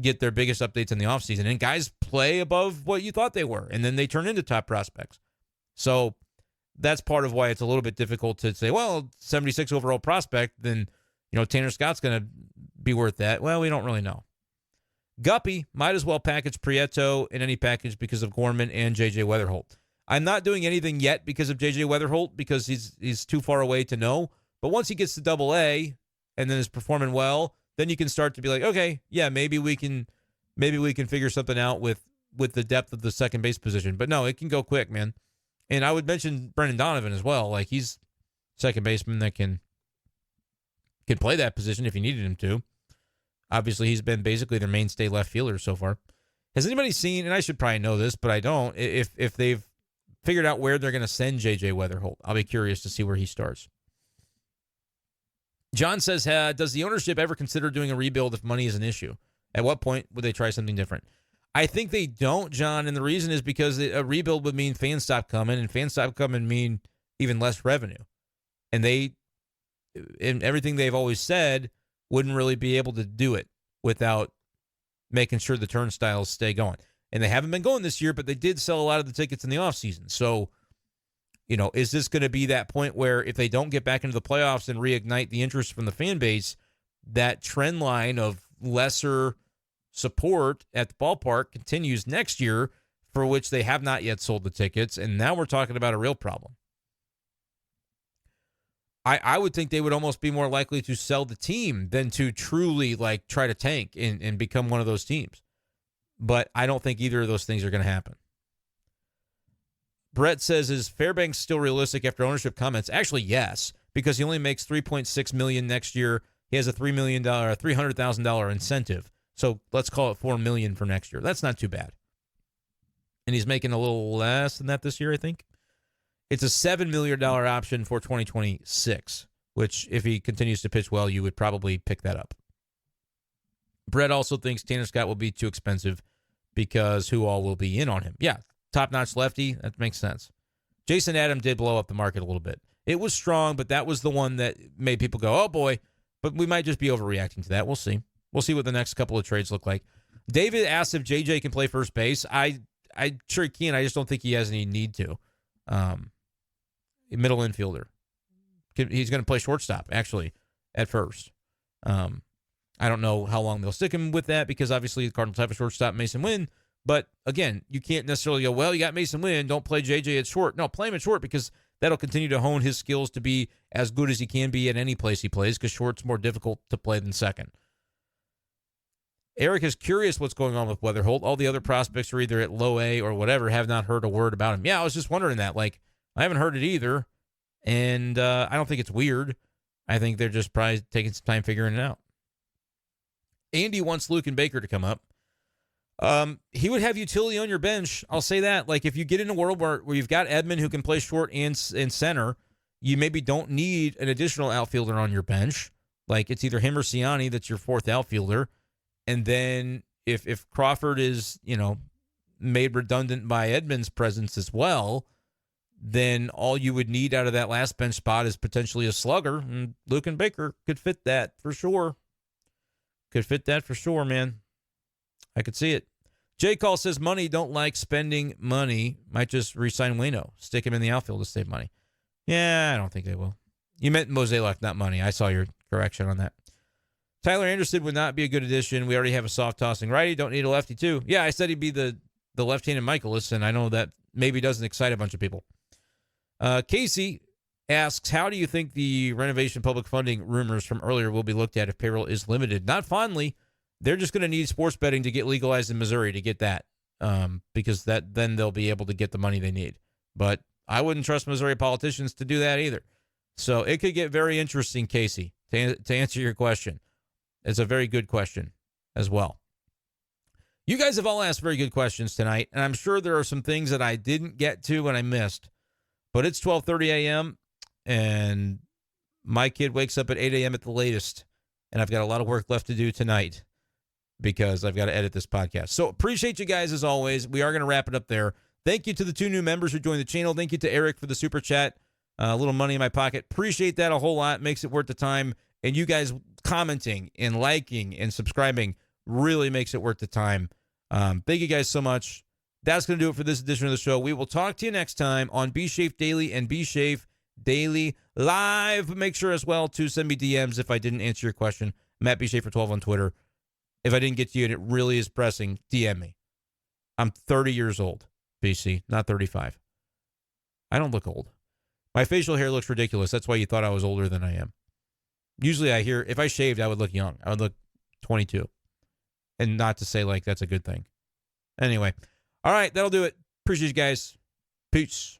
get their biggest updates in the offseason. And guys play above what you thought they were, and then they turn into top prospects. So that's part of why it's a little bit difficult to say, well, 76 overall prospect, then Tanner Scott's going to be worth that. Well, we don't really know. Guppy might as well package Prieto in any package because of Gorman and J.J. Weatherholt. I'm not doing anything yet because of J.J. Weatherholt because he's too far away to know. But once he gets to Double-A and then is performing well, then you can start to be like, okay, yeah, maybe we can figure something out with the depth of the second base position. But no, it can go quick, man. And I would mention Brendan Donovan as well. Like he's second baseman that can Can play that position if you needed him to. Obviously, he's been basically their mainstay left fielder so far. Has anybody seen, and I should probably know this, but I don't, if they've figured out where they're going to send J.J. Weatherholt? I'll be curious to see where he starts. John says, does the ownership ever consider doing a rebuild if money is an issue? At what point would they try something different? I think they don't, John, and the reason is because a rebuild would mean fans stop coming, and fans stop coming mean even less revenue. And in everything they've always said, wouldn't really be able to do it without making sure the turnstiles stay going. And they haven't been going this year, but they did sell a lot of the tickets in the offseason. So, is this going to be that point where if they don't get back into the playoffs and reignite the interest from the fan base, that trend line of lesser support at the ballpark continues next year, for which they have not yet sold the tickets, and now we're talking about a real problem. I would think they would almost be more likely to sell the team than to truly try to tank and become one of those teams. But I don't think either of those things are going to happen. Brett says, is Fairbanks still realistic after ownership comments? Actually, yes, because he only makes $3.6 million next year. He has a $300,000 incentive. So let's call it $4 million for next year. That's not too bad. And he's making a little less than that this year, I think. It's a $7 million option for 2026, which if he continues to pitch well, you would probably pick that up. Brett also thinks Tanner Scott will be too expensive because who all will be in on him. Yeah, top-notch lefty, that makes sense. Jason Adam did blow up the market a little bit. It was strong, but that was the one that made people go, oh boy, but we might just be overreacting to that. We'll see. We'll see what the next couple of trades look like. David asked if JJ can play first base. I sure he can. I just don't think he has any need to. Middle infielder. He's going to play shortstop, actually, at first. I don't know how long they'll stick him with that because obviously the Cardinals have a shortstop, Mason Wynn. But again, you can't necessarily go, well, you got Mason Wynn, don't play JJ at short. No, play him at short because that'll continue to hone his skills to be as good as he can be at any place he plays because short's more difficult to play than second. Eric is curious what's going on with Weatherholt. All the other prospects are either at low A or whatever, have not heard a word about him. Yeah, I was just wondering that. I haven't heard it either, and I don't think it's weird. I think they're just probably taking some time figuring it out. Andy wants Luke and Baker to come up. He would have utility on your bench. I'll say that. If you get in a world where you've got Edman who can play short and center, you maybe don't need an additional outfielder on your bench. It's either him or Ciani that's your fourth outfielder. And then if Crawford is, made redundant by Edman's presence as well, then all you would need out of that last bench spot is potentially a slugger. And Luke and Baker could fit that for sure. Could fit that for sure, man. I could see it. J. Call says money don't like spending money. Might just re-sign Waino. Stick him in the outfield to save money. Yeah, I don't think they will. You meant Mozeliak, not money. I saw your correction on that. Tyler Anderson would not be a good addition. We already have a soft tossing righty. Don't need a lefty too. Yeah, I said he'd be the left-handed Michaelis, and I know that maybe doesn't excite a bunch of people. Casey asks, how do you think the renovation public funding rumors from earlier will be looked at if payroll is limited? Not fondly. They're just going to need sports betting to get legalized in Missouri to get that, because then they'll be able to get the money they need. But I wouldn't trust Missouri politicians to do that either. So it could get very interesting, Casey, to answer your question. It's a very good question as well. You guys have all asked very good questions tonight, and I'm sure there are some things that I didn't get to and I missed. But it's 12:30 a.m., and my kid wakes up at 8 a.m. at the latest, and I've got a lot of work left to do tonight because I've got to edit this podcast. So appreciate you guys as always. We are going to wrap it up there. Thank you to the 2 new members who joined the channel. Thank you to Eric for the super chat. A little money in my pocket. Appreciate that a whole lot. Makes it worth the time. And you guys commenting and liking and subscribing really makes it worth the time. Thank you guys so much. That's going to do it for this edition of the show. We will talk to you next time on B-Schaeff Daily and B-Schaeff Daily Live. Make sure as well to send me DMs if I didn't answer your question. I'm at B-Schaefer12 on Twitter. If I didn't get to you and it really is pressing, DM me. I'm 30 years old, BC, not 35. I don't look old. My facial hair looks ridiculous. That's why you thought I was older than I am. Usually I hear, if I shaved, I would look young. I would look 22. And not to say that's a good thing. Anyway. All right, that'll do it. Appreciate you guys. Peace.